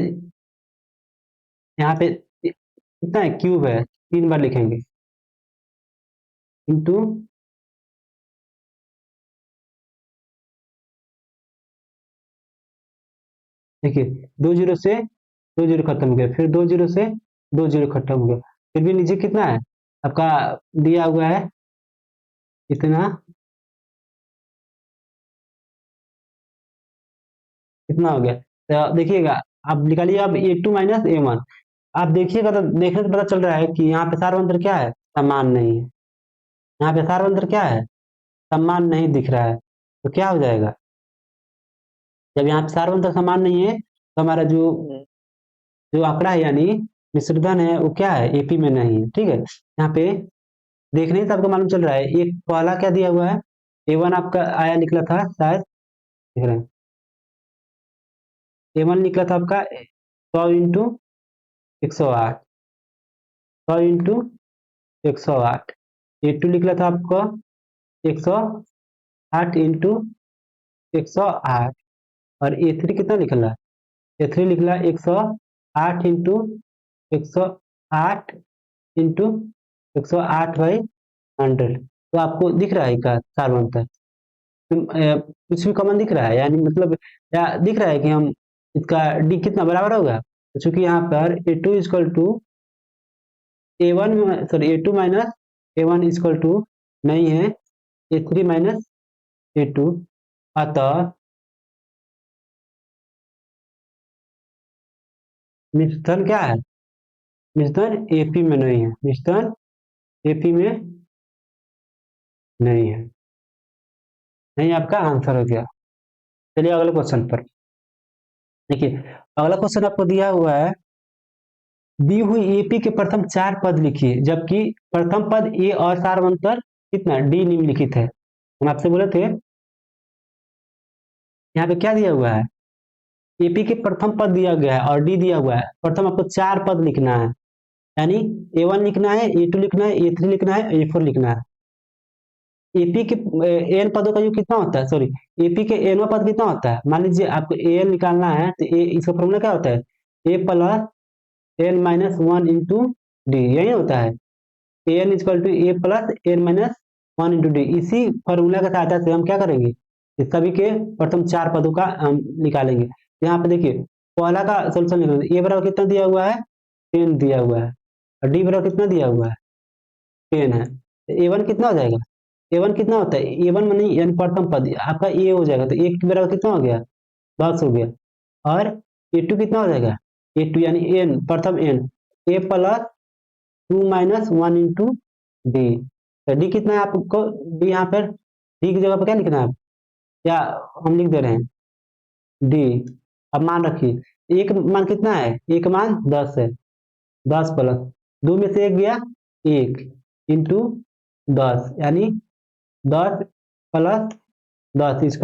Speaker 1: यहाँ पे कितना है, क्यूब है, 3 बार लिखेंगे, इंटू, देखिए 2 जीरो से 2 जीरो खत्म हो गया, फिर 2 जीरो से 2 जीरो खत्म हो गया, फिर भी नीचे कितना है आपका, दिया हुआ है इतना, कितना हो गया, तो देखिएगा, आप निकालिए अब A2 - A1। आप देखिएगा तो देखने से पता चल रहा है कि यहाँ पे सार्वंत्र क्या है, समान नहीं है। यहाँ पे सार्वंत्र क्या है, समान नहीं दिख रहा है, तो क्या हो जाएगा, जब यहाँ पे सार्वंत्र समान नहीं है तो हमारा जो जो आंकड़ा है यानी मिश्रधन है वो क्या है, एपी में नहीं है, ठीक है। यहाँ पे देखने से आपको मालूम चल रहा है, एक पहला क्या दिया हुआ है, A1 आपका आया निकला था शायद, देख रहे हैं, A1 निकला था आपका 100 × 108, 100 × 108। A2 निकला था आपका 108 × 108, और A3 कितना निकला, A3 निकला 108 × 108 तो आपको दिख रहा है क्या सार्वंतर, कुछ भी कॉमन दिख रहा है, यानी मतलब या दिख रहा है कि हम इसका डी कितना बराबर होगा, तो चूंकि यहाँ पर A1 सॉरी A2 - A1 नहीं है A3 - A2, अतः मिश्रण क्या है, मिश्रण एपी में नहीं है, मिश्रण एपी में नहीं है, नहीं आपका आंसर हो गया। चलिए अगले क्वेश्चन पर, देखिए अगला क्वेश्चन आपको दिया हुआ है, दी हुई एपी के प्रथम 4 पद लिखिए, जबकि प्रथम पद ए और सार्वंतर कितना डी निम्नलिखित है। हम आपसे बोले थे यहाँ पे क्या दिया हुआ है, एपी के प्रथम पद दिया गया है और डी दिया हुआ है, प्रथम आपको 4 पद लिखना है, यानी A1 लिखना है, A2 लिखना है, A3 लिखना है, A4 लिखना है। एपी के एन पदों का योग कितना होता है, सॉरी, एपी के एनवा पद कितना होता है, मान लीजिए आपको एन निकालना है तो ए इसका फॉर्मूला क्या होता है, A+N-1 × D, यही होता है, N equal to A+N-1 × D। इसी फॉर्मूला की सहायता से हम क्या करेंगे, इस सभी के प्रथम 4 पदों का हम निकालेंगे। यहाँ पे देखिए पहला का सोल्यूशन निकालेंगे, ए बराबर कितना दिया हुआ है, 10 दिया हुआ है, और डी बराबर कितना दिया हुआ है, 10 है, A1 कितना हो जाएगा, A1 कितना होता है, A1 में नहीं यानी प्रथम पद आपका ए हो जाएगा, तो ए के बराबर कितना हो गया, 10 हो गया, और A2 कितना हो जाएगा, A2 यानी एन प्रथम एन, A+2 - 1 × D, तो डी कितना है आपको, डी यहाँ पर डी की जगह पर क्या लिखना है, क्या हम लिख दे रहे हैं डी। अब मान रखिए एक मान कितना है, एक मान 10 है, 10 प्लस 2 में से एक गया 1 इंटू 10, यानी 10 + 10 =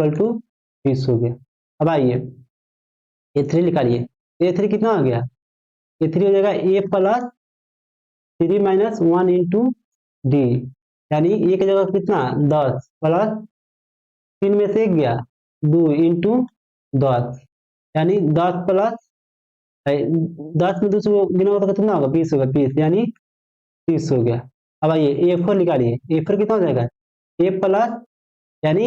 Speaker 1: 20 हो गया। अब आइए A3 निकालिए, A3 कितना हो गया, A3 हो जाएगा A+3 - 1 × D, यानी ए की जगह कितना 10 प्लस 3 में से एक गया 2 इंटू 10, यानी 10 प्लस 10 में 2 से गिना होगा तो कितना होगा, 20 होगा, 20 यानी 30 हो गया। अब आइए A4 निकालिए, A4 कितना हो जाएगा, ए प्लस, यानी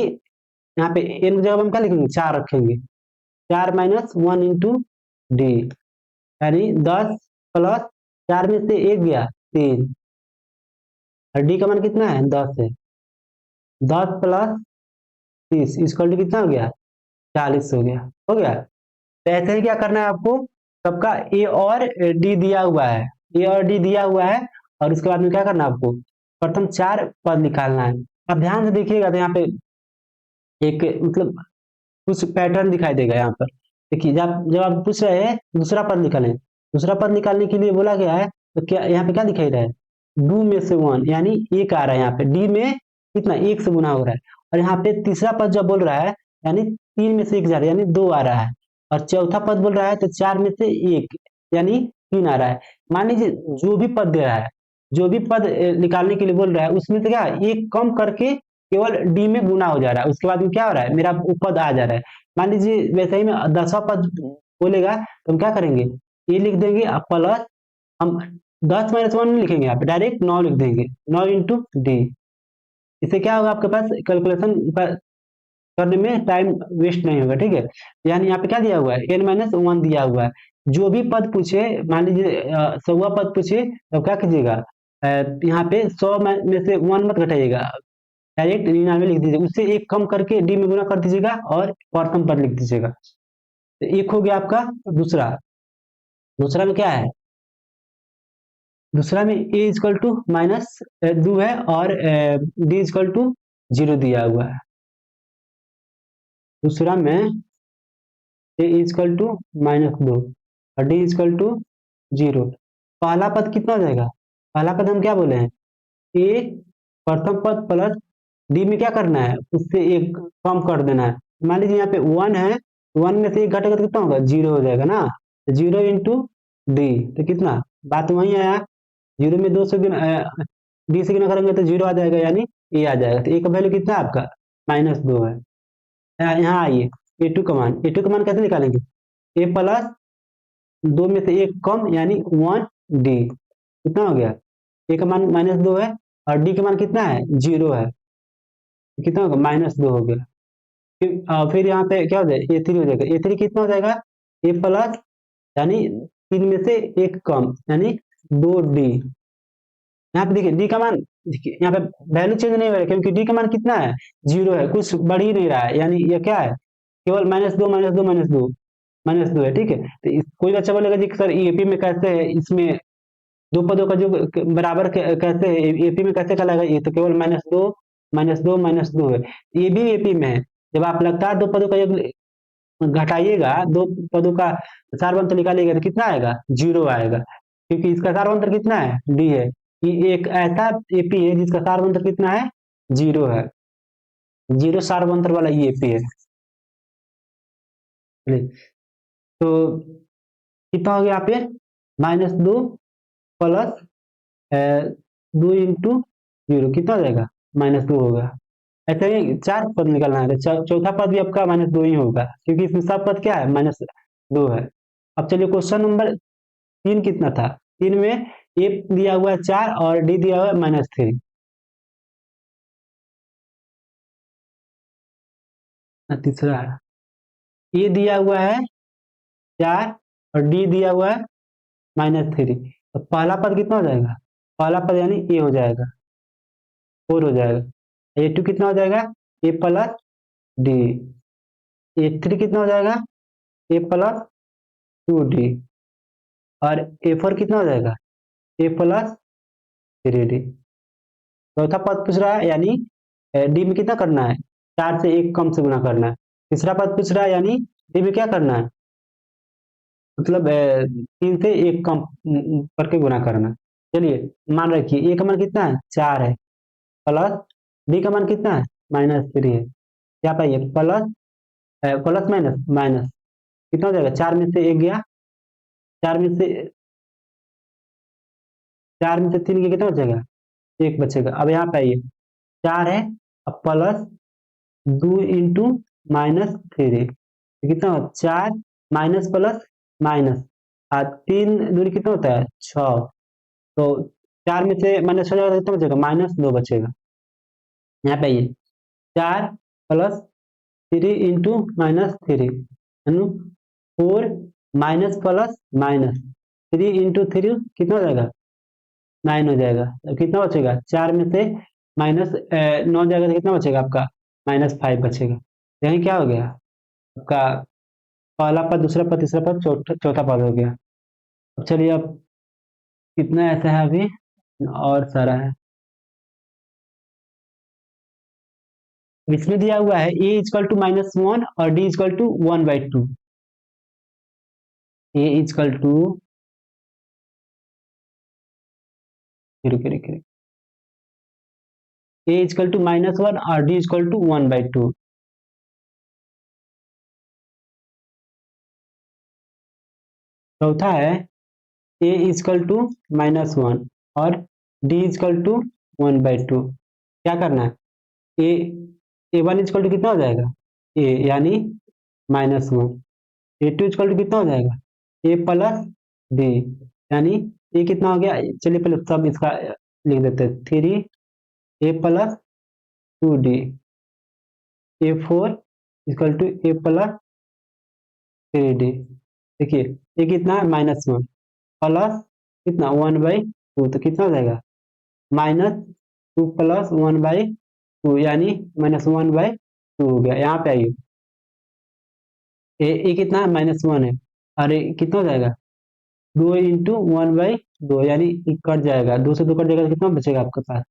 Speaker 1: यहाँ पे एन की जगह हम क्या लिखेंगे, 4 रखेंगे, 4-1 × D, यानी 10 प्लस 4 में से एक गया 3, और डी का मान कितना है 10 है, 10 प्लस 30 = कितना हो गया, 40 हो गया, हो गया। तो ऐसे ही क्या करना है आपको, सबका ए और डी दिया हुआ है, ए और डी दिया हुआ है, और उसके बाद में क्या करना है आपको, प्रथम 4 पद निकालना है। अब ध्यान से देखिएगा तो यहाँ पे एक मतलब कुछ पैटर्न दिखाई देगा यहाँ पर, देखिए जब आप पूछ रहे हैं दूसरा पद निकालें, दूसरा पद निकालने के लिए बोला गया है, तो क्या यहाँ पे क्या दिखाई रहा है, 2 में से 1, यानी एक आ रहा है, यहाँ पे डी में कितना 1 से गुना हो रहा है, और यहाँ पे तीसरा पद जब बोल रहा है यानी 3 में से 1 जा रहा है, यानी 2 आ रहा है, और चौथा पद बोल रहा है तो 4 में से 1 यानी 3 आ रहा है। मान लीजिए जो भी पद दे रहा है, जो भी पद निकालने के लिए बोल रहा है, उसमें से क्या एक कम करके केवल डी में गुना हो जा रहा है, उसके बाद में क्या हो रहा है, मेरा पद आ जा रहा है, मान लीजिए वैसे ही में 10वां पद बोलेगा तो हम क्या करेंगे, ये लिख देंगे प्लस, हम 10 - 1 नहीं लिखेंगे, आप डायरेक्ट 9 लिख देंगे, 9 इंटू डी। इससे क्या होगा, आपके पास कैलकुलेशन करने में टाइम वेस्ट नहीं होगा, ठीक है। यानी यहाँ पे क्या दिया हुआ है, n - 1 दिया हुआ है। जो भी पद पूछे, मान लीजिए 100वां पद पूछे, तब क्या कीजिएगा, यहाँ पे 100 में से 1 मत घटाइएगा, डायरेक्ट 99 लिख दीजिएगा, उससे एक कम करके डी में गुना कर दीजिएगा और प्रथम पद लिख दीजिएगा। तो एक हो गया आपका। दूसरा, दूसरा में क्या है, दूसरा में a इजकल टू माइनस 2 है और d इजकल टू 0 दिया हुआ है। दूसरा में a इजकल टू -2 और d इजकल टू 0। पहला पद कितना हो जाएगा, पहला पद हम क्या बोले हैं, a प्रथम पद प्लस d में क्या करना है, उससे एक कम कर देना है। मान लीजिए यहाँ पे 1 है, 1 में से एक घटेगा तो कितना होगा, 0 हो जाएगा ना। 0 इंटू डी, तो कितना, बात वही आया, 0 में 2 से डी से गुना करेंगे तो 0 आ जाएगा, यानी ए आ जाएगा। तो ए का वैल्यू कितना है आपका, -2 है। यहाँ आइए, ए टू का मान कैसे निकालेंगे, ए प्लस 2 में से एक कम, यानी 1 डी, कितना हो गया, ए का मान -2 है और डी का मान कितना है, 0 है, कितना होगा, -2 हो गया। फिर यहाँ पे क्या हो जाएगा, ए3 हो जाएगा, ए3 कितना हो जाएगा, ए प्लस, यानी 3 में से एक कम, यानी 2 डी। यहाँ पे देखिए डी का मान, देखिए यहाँ पे वैल्यू चेंज नहीं हो रहा है, क्योंकि डी का मान कितना है, 0 है, कुछ बढ़ ही नहीं रहा है, यानी ये क्या है, केवल -2 -2 -2 -2 है, ठीक है। तो कोई बच्चा बोलेगा जी सर एपी में कैसे है, इसमें दो पदों का जो बराबर कैसे है, एपी में कैसे कहलाएगा, ये तो केवल -2 -2 -2 है, ये भी एपी में है। जब आप लगातार दो पदों का घटाइएगा, दो पदों का सारवंतर निकालिएगा तो कितना आएगा, 0 आएगा, क्योंकि इसका सारवंतर कितना है, डी है। ये एक ऐसा एपी है जिसका सारवंतर कितना है, 0 है, 0 सारवंतर वाला ये एपी है। तो कितना हो गया यहाँ पे, -2 प्लस 2 इंटू 0, कितना हो जाएगा, -2 होगा। ऐसे ही 4 पद निकालना है, तो चौथा पद भी आपका -2 ही होगा, क्योंकि इसमें सब पद क्या है, -2 है। अब चलिए क्वेश्चन नंबर 3 कितना था, 3 में ए दिया हुआ है 4 और डी दिया हुआ है -3। तीसरा, ए दिया हुआ है 4 और डी दिया हुआ है -3, तो पहला पद कितना हो जाएगा, पहला पद यानी ए हो जाएगा, 4 हो जाएगा। ए टू कितना हो जाएगा, ए प्लस डी। ए3 कितना हो जाएगा, ए प्लस 2 डी। और ए4 कितना हो जाएगा, ए प्लस 3 डी। चौथा पद पूछ रहा है, यानी डी में कितना करना है, 4 से एक कम से गुना करना है। तीसरा पद पूछ रहा है, यानी डी में क्या करना है, मतलब 3 से एक कम करके गुना करना है। चलिए मान रखिए ए का मान कितना है, 4 है, प्लस डी का मान कितना है, -3 है। क्या पाइए, प्लस प्लस माइनस माइनस, कितना हो जाएगा, 4 में से एक गया, 4 में से 3 गया, कितना बचेगा, एक बचेगा। अब यहाँ पे आइए, 4 है, अब प्लस 2 इंटू -3, कितना हो, 4 माइनस प्लस माइनस, 3 दूरी कितना होता है, 6। तो 4 में से माइनस हो जाएगा तो कितना बचेगा, -2 बचेगा। यहाँ पे आइए, 4 plus 3 into -3, 4 minus plus minus, 3 into 3 कितना हो जाएगा, 9 हो जाएगा। तो कितना बचेगा, 4 में से माइनस 9 जाएगा तो कितना बचेगा आपका, -5 बचेगा। यही क्या हो गया आपका, पहला पद, दूसरा पद, तीसरा पद, चौथा पद हो गया। अब चलिए, अब कितना ऐसा है अभी, और सारा है। इसमें दिया हुआ है a इजकल टू -1 और d equal to 1/2। a equal to, a equal to -1 और d इजकल टू 1/2। चौथा है a इजकल टू -1 और d इजकल टू 1/2। क्या करना है, a a1 इजकल टू कितना हो जाएगा, a, यानी -1। ए टू इक्वल टू कितना हो जाएगा, ए प्लस डी, यानी ये कितना हो गया, चलिए पहले सब इसका लिख देते हैं, 3a+2d, a4 equal to a+3d। देखिए ये कितना है, -1 प्लस कितना 1/2, तो कितना हो जाएगा, -2 प्लस 1/2, यानी -1/2 हो गया। यहाँ पे आइए, ये कितना है, -1 है, और ये कितना हो जाएगा, 2 इंटू 1/2, यानी ये कट जाएगा, 2 से 2 कट जाएगा तो कितना बचेगा आपके पास,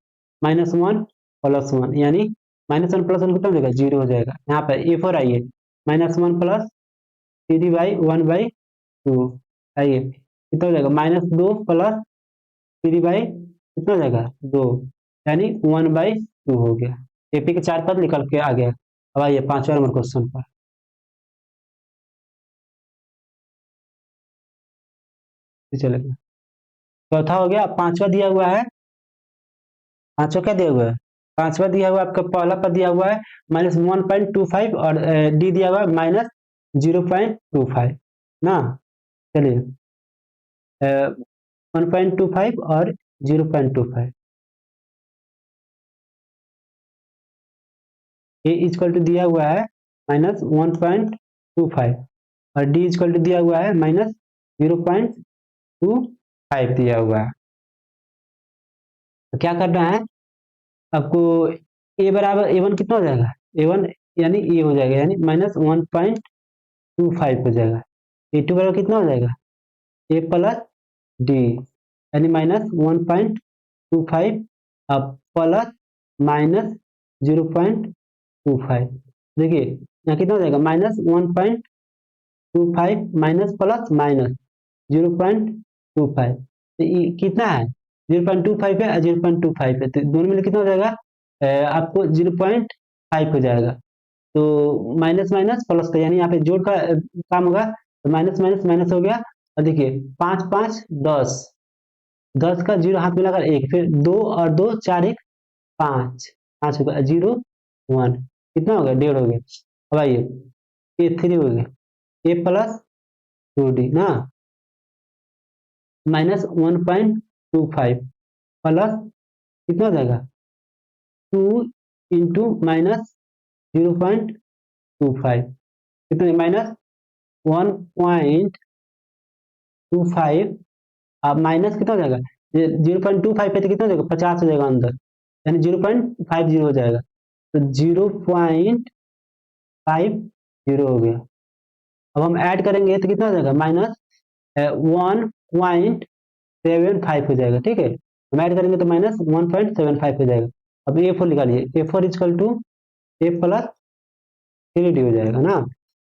Speaker 1: -1 प्लस 1, यानी -1 प्लस 1 कितना हो जाएगा, 0 हो जाएगा। यहाँ पे A4 आइए, -1 प्लस 3/1/2, आइए कितना हो जाएगा, -2 प्लस 3 कितना हो जाएगा, 2, यानी 1/2 हो गया। एपी के 4 पद निकल के आ गया। अब आइए 5वां नंबर क्वेश्चन पर, चलेगा। चौथा हो गया, पांचवा दिया हुआ है, पांचवा क्या दिया हुआ है, पांचवा दिया हुआ है आपका, पहला पद दिया हुआ है -1.25, और डी दिया हुआ है -0.25 ना। चलिए 1.25 और 0.25, ए इक्वल टू दिया हुआ है -1.25, और डी इक्वल टू दिया हुआ है -0.25 दिया हुआ है। तो क्या करना है आपको, ए बराबर A1 कितना हो जाएगा, A1 यानी ए हो जाएगा, यानी -1.25 हो जाएगा। A2 बराबर कितना हो जाएगा, ए प्लस डी, यानी -1.25 प्लस -0.25। देखिए यहाँ कितना हो जाएगा, -1.25 माइनस प्लस -0.25, तो ये कितना है, 0.25 है, 0.25 है, तो दोनों में कितना हो जाएगा, आपको 0.5 हो जाएगा। तो माइनस माइनस प्लस का, यानी यहाँ पे जोड़ का काम होगा, तो माइनस माइनस माइनस हो गया। और देखिए 5 5 10, 10 का 0 हाथ में लगा 1, फिर 2 और 2 4 1 5, 5 होगा 0 1, कितना हो गया, 1.5 हो गया। अब आइए A3 हो गया, A प्लस 2D ना, -1.25 प्लस कितना हो जाएगा, 2 इंटू -0.25, कितना, -1.25, अब माइनस कितना हो जाएगा, 0.25 पे तो कितना हो जाएगा, 50 हो जाएगा अंदर, यानी 0.50 हो जाएगा, तो 0.50 हो गया। अब हम ऐड करेंगे तो कितना हो जाएगा, -1.75 हो जाएगा, ठीक है। हम ऐड करेंगे तो -1.75 हो जाएगा। अब A4 निकालिए, A4 equal to A plus 3D हो जाएगा ना,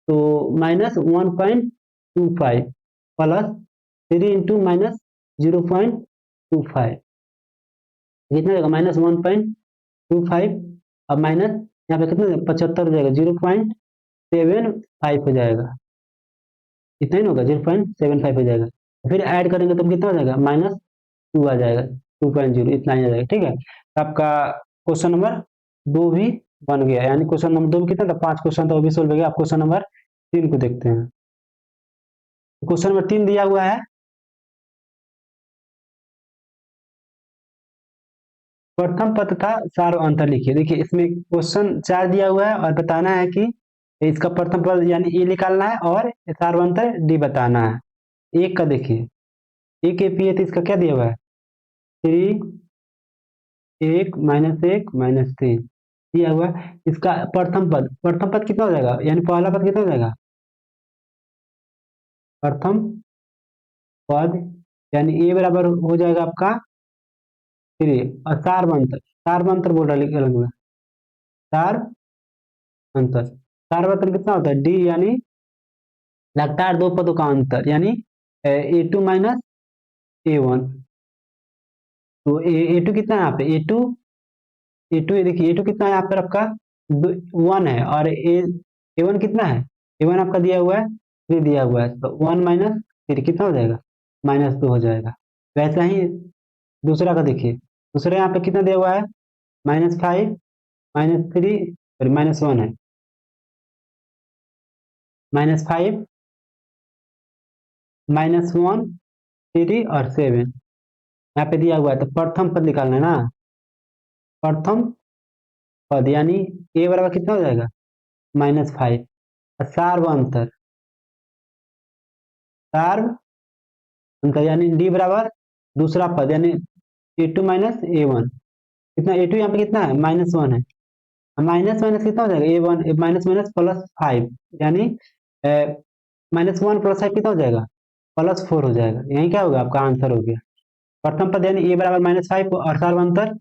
Speaker 1: तो -1.25 प्लस 3 इंटू -0.25, कितना जाएगा, -1.25, अब माइनस यहाँ पे कितना 75 हो जाएगा, 0.75 हो जाएगा, इतना ही होगा, 0.75 हो जाएगा। फिर ऐड करेंगे तो कितना हो जाएगा, -2 आ जाएगा, 2.0, इतना ही आ जाएगा, ठीक है। तो आपका क्वेश्चन नंबर 2 भी बन गया, यानी क्वेश्चन नंबर 2 में कितना था, 5 क्वेश्चन था, वो भी सोल्व हो गया। आप क्वेश्चन नंबर 3 को देखते हैं। क्वेश्चन नंबर 3 दिया हुआ है, प्रथम पद का सार अंतर लिखिए। देखिए इसमें क्वेश्चन 4 दिया हुआ है, और बताना है कि इसका प्रथम पद यानी ए निकालना है, और सार अंतर डी बताना है। एक का देखिए, एक एपी है तो इसका क्या दिया हुआ है, 3 1 -1 -3 दिया हुआ है। इसका प्रथम पद, प्रथम पद कितना हो जाएगा, यानी पहला पद कितना हो जाएगा, प्रथम पद, यानी ए बराबर हो जाएगा आपका 3, और सार मंत्र बोल रहा है, अलग सार अंतर, सार अंतर कितना होता है, डी, यानी लगातार दो पदों का अंतर, यानी A2 माइनस A1। तो A2 कितना है यहाँ पे, A2 देखिए, A2 कितना है यहाँ पर आपका, 1 है, और A1 कितना है, A1 आपका दिया हुआ है 3 दिया हुआ है, तो 1 माइनस 3 कितना हो जाएगा, -2 हो जाएगा। वैसा ही दूसरा का देखिए, दूसरे यहाँ पे कितना दिया हुआ है, -5 -3 और -1 है, -5, -1, 3 और 7 यहाँ पे दिया हुआ है। तो प्रथम पद निकालना है ना, प्रथम पद यानी ए बराबर कितना हो जाएगा, -5। सार्वंतर, सार्वंतर यानी डी बराबर दूसरा पद यानी A2 माइनस A1, कितना A2 यहाँ पे कितना है, -1 है। माइनस माइनस कितना हो जाएगा, A1, माइनस माइनस +5 यानी -1 + 5 कितना हो जाएगा, +4 हो जाएगा। यही क्या होगा, आपका आंसर हो गया। प्रथम पद यानी ए बराबर -5 और सार्वंतर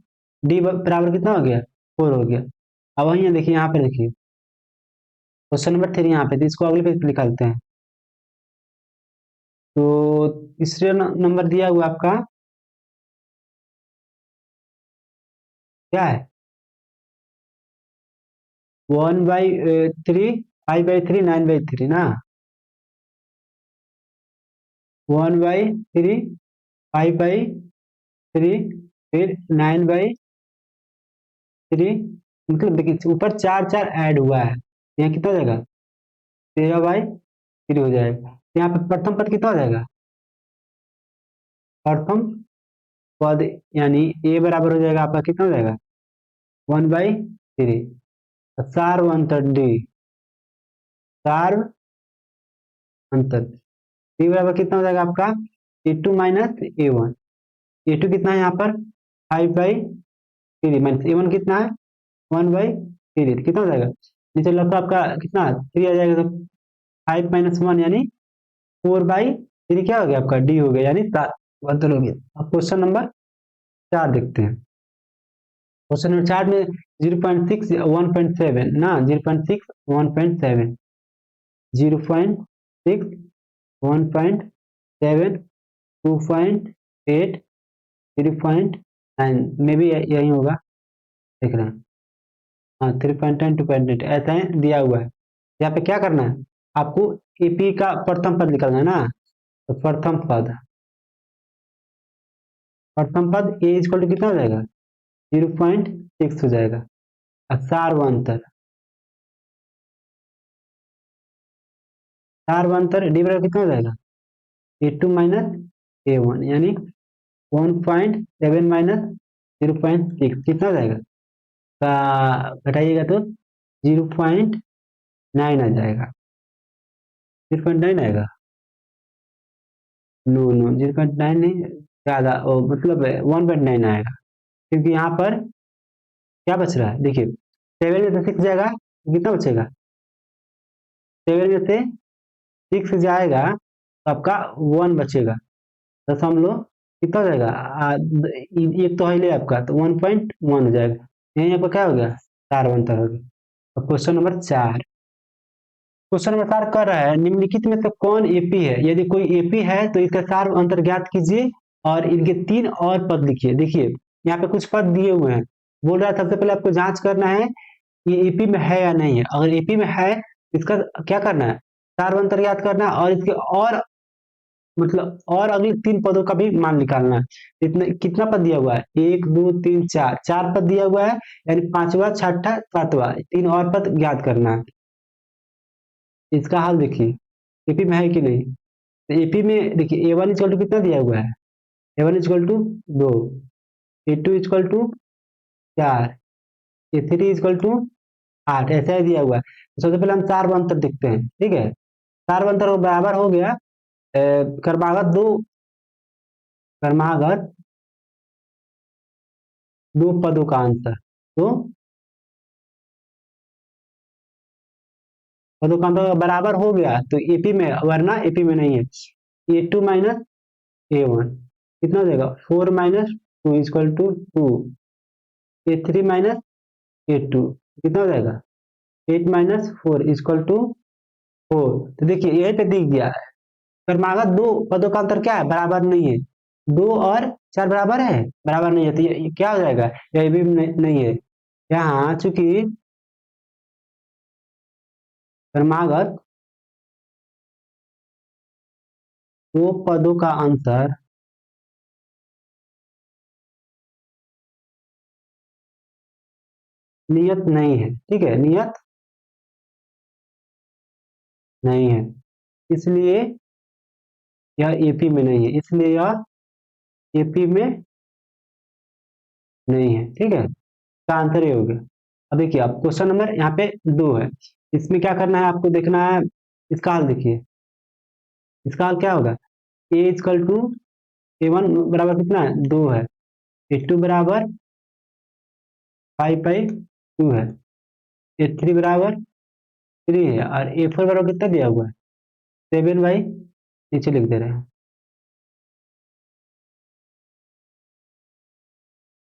Speaker 1: डी बराबर कितना हो गया, 4 हो गया। अब वही देखिए, यहाँ पे देखिए क्वेश्चन नंबर 3 यहाँ पे, तो इसको अगले पेज पे निकालते हैं। तो तीसरे नंबर दिया हुआ आपका क्या है, 1/3, 5/3, 9/3 ना, 1/3, 5/3, फिर 9/3, मतलब देखिए ऊपर 4 4 ऐड हुआ है, यहाँ कितना हो जाएगा, 13/3 हो जाएगा। यहाँ पे प्रथम पद कितना हो जाएगा, प्रथम पद यानी ए बराबर हो जाएगा आपका, कितना हो जाएगा, 1/3। सार्वंतर डी, सार्वंतर डी बराबर कितना हो जाएगा आपका, A2 माइनस A1। A2 कितना है यहाँ पर, 5/3 माइनस A1 कितना है, 1/3, कितना हो जाएगा, नीचे लगा आपका कितना 3 आ जाएगा, तो 5 - 1 यानी 4/3 क्या हो गया आपका, डी हो गया, यानी बदल हो गया। अब क्वेश्चन नंबर 4 देखते हैं। क्वेश्चन नंबर 4 में 0.6 1.7 ना, 0.6 1.7, 0.6 1.7, 2.8, 3.9 में भी यही होगा, देख रहे हैं। हाँ, 3.10 2.8 ऐसा है दिया हुआ है। यहाँ पे क्या करना है आपको, एपी का प्रथम पद निकालना है ना, तो प्रथम पद ए इक्वल टू कितना हो जाएगा, 0.6 हो जाएगा। और सार्वंतर डी बराबर कितना हो जाएगा, A2 माइनस A1 यानी 1.7 माइनस 0.6 कितना हो जाएगा, घटाइएगा तो 0.9 आ जाएगा, 0.9 आएगा, नो नो 0.9 नहीं, ज्यादा मतलब 1.9 आएगा, क्योंकि यहाँ पर क्या बच रहा है, देखिए 7 में से 6 जाएगा तो कितना बचेगा, 7 में से 6 जाएगा तो आपका 1 बचेगा, दशमलव कितना हो जाएगा, एक तो है ले आपका, तो 1.1 हो जाएगा। यही आपका क्या हो गया, चार अंतर हो गया। अब क्वेश्चन नंबर 4, क्वेश्चन नंबर 4 कर रहा है, निम्नलिखित में से कौन एपी है, यदि कोई एपी है तो इसका सार अंतर ज्ञात कीजिए और इनके 3 और पद लिखिए। देखिए यहाँ पे कुछ पद दिए हुए हैं, बोल रहा है सबसे पहले आपको जांच करना है ये एपी में है या नहीं है। अगर एपी में है इसका क्या करना है, सार अंतर ज्ञात करना है और इसके और मतलब और अगले 3 पदों का भी मान निकालना है। इतना कितना पद दिया हुआ है, 1 2 3 4, 4 पद दिया हुआ है, यानी पांचवा छठा सातवां 3 और पद ज्ञात करना है। इसका हाल देखिए, एपी में है कि नहीं, तो एपी में देखिए A1 इक्वल टू कितना दिया हुआ है, A1 equal to 2, A2 equal to 4, A3 equal to 8, ऐसा ही दिया हुआ है। तो सबसे पहले हम चार अंतर देखते हैं, ठीक है। चार अंतर बराबर हो गया क्रमागत क्रमागत दो पदों का आंसर, तो पदों का आंसर बराबर हो गया तो एपी में, वरना एपी में नहीं है। A2 माइनस A1 कितना हो जाएगा, 4 minus 2 equal to 2, A3 minus A2 कितना हो जाएगा, 8 माइनस 4 इक्वल टू 4। तो देखिए यही पे दिख गया है, क्रमागत दो पदों का अंतर क्या है, बराबर नहीं है। 2 और 4 बराबर है, बराबर नहीं है, तो ये क्या हो जाएगा, यह भी नहीं है। यहाँ चूंकि क्रमागत दो पदों का अंतर नियत नहीं है, ठीक है, नियत नहीं है, इसलिए यह एपी में नहीं है, इसलिए यह एपी में नहीं है। ठीक है, इसका आंसर ये हो गया। अब देखिए, आप क्वेश्चन नंबर यहाँ पे 2 है, इसमें क्या करना है आपको देखना है। इसका हल देखिए, इसका हल क्या होगा, ए इजकल टू ए वन बराबर कितना है, 2 है, ए टू बराबर 5/2 है, ए थ्री बराबर 3 है, और ए फोर बराबर कितना दिया हुआ है, 7/, नीचे लिख दे रहे हैं,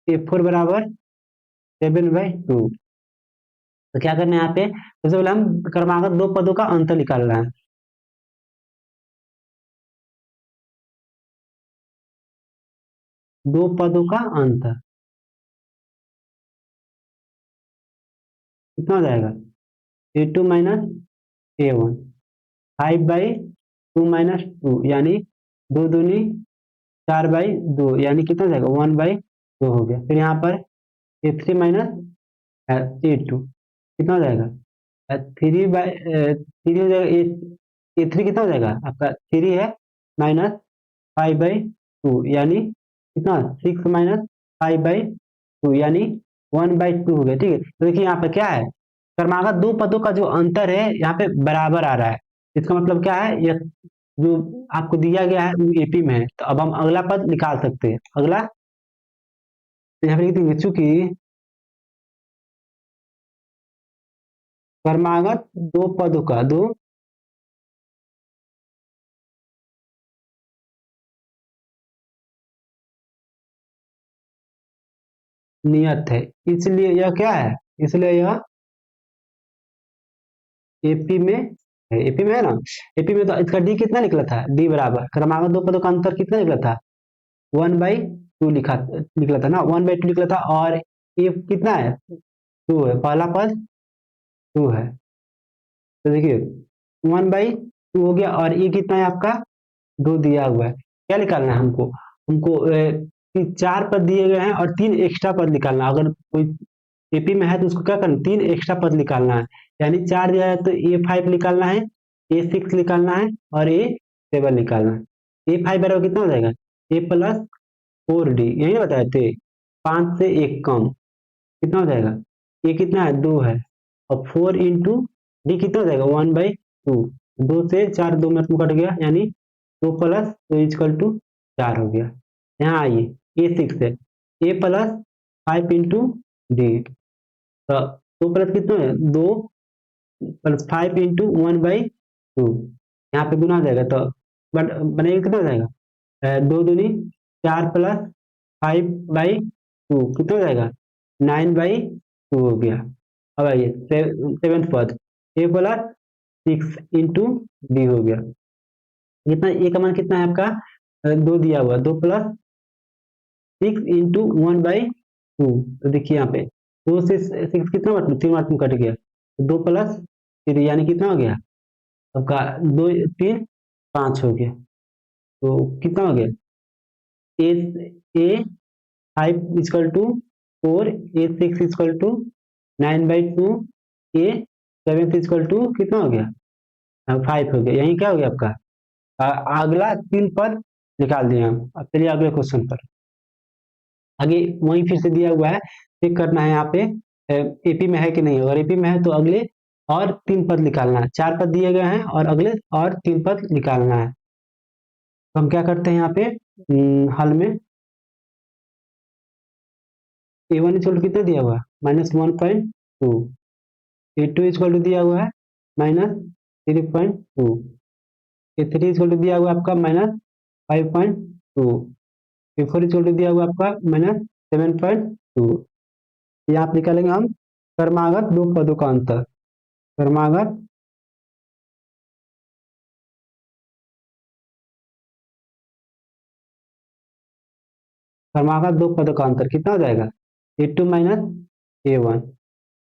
Speaker 1: ए फोर बराबर 7/2। तो क्या करना है यहाँ पे, सबसे पहले हम क्रमागत दो पदों का अंतर निकालना है। दो पदों का अंतर कितना हो जाएगा, ए टू माइनस ए वन, 5/2 - 2 यानी 2 दूनी 4/2 यानी कितना हो जाएगा, 1/2 हो गया। फिर यहाँ पर ए थ्री माइनस ए टू कितना हो जाएगा, 3/3 हो जाएगा, ए थ्री कितना हो जाएगा आपका, 3 है, माइनस 5/2 यानी कितना, 6 - 5/2 यानी 1/2 हो गया। ठीक है, तो देखिए यहाँ पे क्या है, क्रमागत दो पदों का जो अंतर है यहाँ पे बराबर आ रहा है, इसका मतलब क्या है, यह जो आपको दिया गया है वो एपी में है। तो अब हम अगला पद निकाल सकते हैं, अगला तो यहाँ पे लिख देंगे, चूंकि क्रमागत दो पदों का दो नियत है, इसलिए यह क्या है, इसलिए यह एपी में है, एपी में है ना। एपी में तो इसका डी कितना निकला था, डी बराबर क्रमागत दो पदों का अंतर कितना निकला था, 1/2 निकला था ना, 1/2 निकला था, और ये कितना है, 2 है, पहला पद 2 है। तो देखिए 1/2 हो गया, और ये कितना है आपका, 2 दिया हुआ है। क्या निकालना है हमको, हमको चार पद दिए गए हैं और 3 एक्स्ट्रा पद निकालना है। अगर कोई एपी में है तो उसको क्या करना, 3 एक्स्ट्रा पद निकालना है, यानी 4 दिया है तो ए 5 निकालना है, ए 6 निकालना है, और ए 7 निकालना है। ए 5 बराबर कितना हो जाएगा, A+4D, यही ना बताए थे, 5 से 1 कम कितना हो जाएगा, ये कितना है, 2 है, और 4 इंटू डी कितना हो जाएगा, 1/2, 2 से 4, 2 में कट गया, यानी 2 + 2 इजकल टू 4 हो गया। यहाँ आइए, A6 है, A+5 इंटू डी, तो 2 प्लस कितना है, 2 + 5 इंटू 1/2, यहाँ पे गुना हो जाएगा, तो बनेगा कितना हो जाएगा, 2 दूनी 4 + 5/2 कितना हो जाएगा, 9/2 हो गया। अब आइए सेवेंथ पद, A+6 इंटू डी हो गया, कितना, ए का मान कितना है आपका, 2 दिया हुआ, 2+6 इंटू 1/2, तो देखिए यहाँ पे 2 से 6 कितना बार, 3 बार कट गया, 2+3 यानी कितना हो गया आपका, 2 3 5 हो गया, तो कितना हो गया, A5 equal to 4, A6 equal to 9/2, A7 equal to कितना हो गया, 5 हो गया। यही क्या हो गया आपका, अगला 3 पद निकाल दिए हम। अब चलिए अगले क्वेश्चन पर, आगे वहीं फिर से दिया हुआ है, चेक करना है यहाँ पे एपी में है कि नहीं, अगर एपी में है तो अगले और 3 पद निकालना है, 4 पद दिए गए हैं और अगले और 3 पद निकालना है। तो हम क्या करते हैं यहाँ पे, हल में A1 इक्वल टू कितना दिया हुआ है, -1.2, A2 इक्वल टू दिया हुआ है -3.2, A3 इक्वल टू दिया हुआ है आपका -5.2, A4 इक्वल टू दिया हुआ है आपका -7.2। यहाँ आप निकालेंगे हम क्रमागत दो पदों का अंतर, क्रमागत क्रमागत दो पदों का अंतर कितना हो जाएगा, A2 - A1,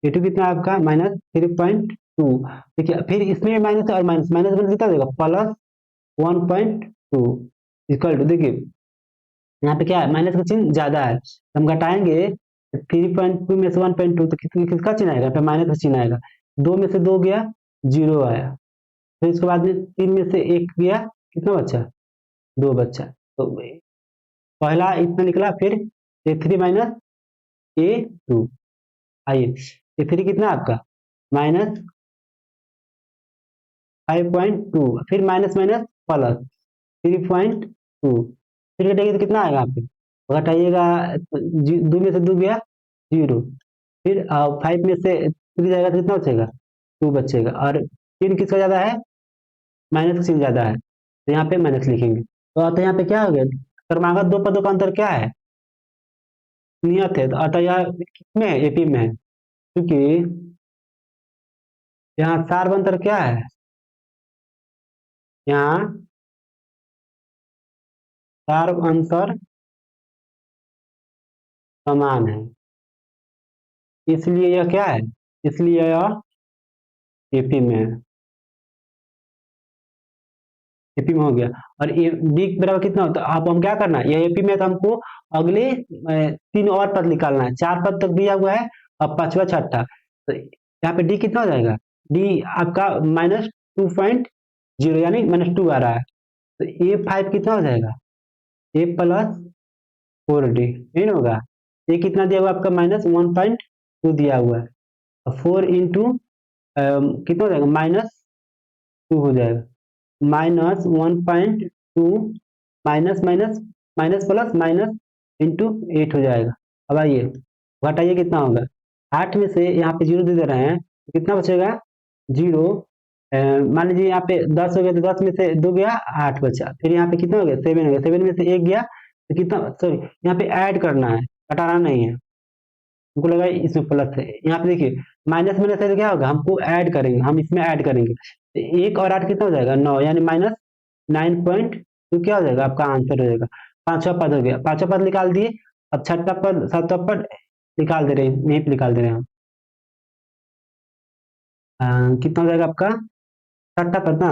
Speaker 1: A2 कितना है आपका -3.2, देखिए फिर इसमें माइनस और माइनस माइनस माइनस कितना देगा, +1.2 इक्वल टू, देखिए यहाँ पे क्या है, माइनस का चिन्ह ज्यादा है, हम घटाएंगे 3.2 में से 1.2 तो किसका चिन्ह आएगा, फिर माइनस का चिन्ह आएगा, 2 में से 2 गया, 0 आया, फिर इसके बाद में 3 में से 1 गया, कितना बचा? 2 बचा। तो पहला इतना निकला, फिर A3 माइनस A2। आइए, A3 कितना आपका? -5.2, फिर माइनस माइनस प्लस 3.2, फिर घटाइए तो कितना आएगा आपके? घटाइएगा, 2 में से 2 गया 0, फिर 5 में से 3 जाएगा तो कितना बचेगा? 2 बचेगा। और 3 किसका ज्यादा है? माइनस का चिन्ह ज्यादा है, तो यहाँ पे माइनस लिखेंगे। तो यहाँ पे क्या हो गया? क्रमागत दो पदों का अंतर क्या है? नियत है। तो अतः यह किसमें है? एपी में है, क्योंकि यहाँ सार्व अंतर क्या है? यहाँ सार्व अंतर समान है, इसलिए यह क्या है? इसलिए यह एपी में है। एपी में हो गया। और ये डी बराबर कितना होता है? अब हम क्या करना है, ये एपी में, तो हमको अगले 3 और पद निकालना है। 4 पद तक दिया हुआ है, अब पांचवा छठा, तो यहाँ पे डी कितना हो जाएगा? डी आपका -2.0 यानी -2 आ रहा है, तो A5 कितना हो जाएगा? A+4D नहीं होगा? ये कितना दिया हुआ आपका? -1.2 दिया हुआ है, 4 इंटू कितना हो जाएगा? -2 हो जाएगा, -1.2 minus minus minus plus minus into 8 हो जाएगा। अब आइए घटाइए, कितना होगा? 8 में से यहाँ पे 0 दे रहे हैं, तो कितना बचेगा? 0। मान लीजिए यहाँ पे 10 हो गया, तो 10 में से 2 गया, 8 बचा। फिर यहाँ पे कितना हो गया? 7 हो गया, 7 में से 1 गया, तो कितना? सॉरी, यहाँ पे ऐड करना है, घटाना नहीं है। हमको लगा इसमें प्लस है, यहाँ पे देखिए माइनस माइनस है तो क्या होगा? हमको ऐड करेंगे, हम इसमें ऐड करेंगे, तो 1 और 8 कितना हो जाएगा? 9, यानी -9.2 क्या हो जाएगा? आपका आंसर हो जाएगा। पांचवा पद हो गया, पांचवा पद निकाल दिए। अब छठा पद सातवां पद निकाल दे रहे हैं, यहीं पे निकाल दे रहे हैं हम। कितना हो जाएगा आपका? छठा पद ना,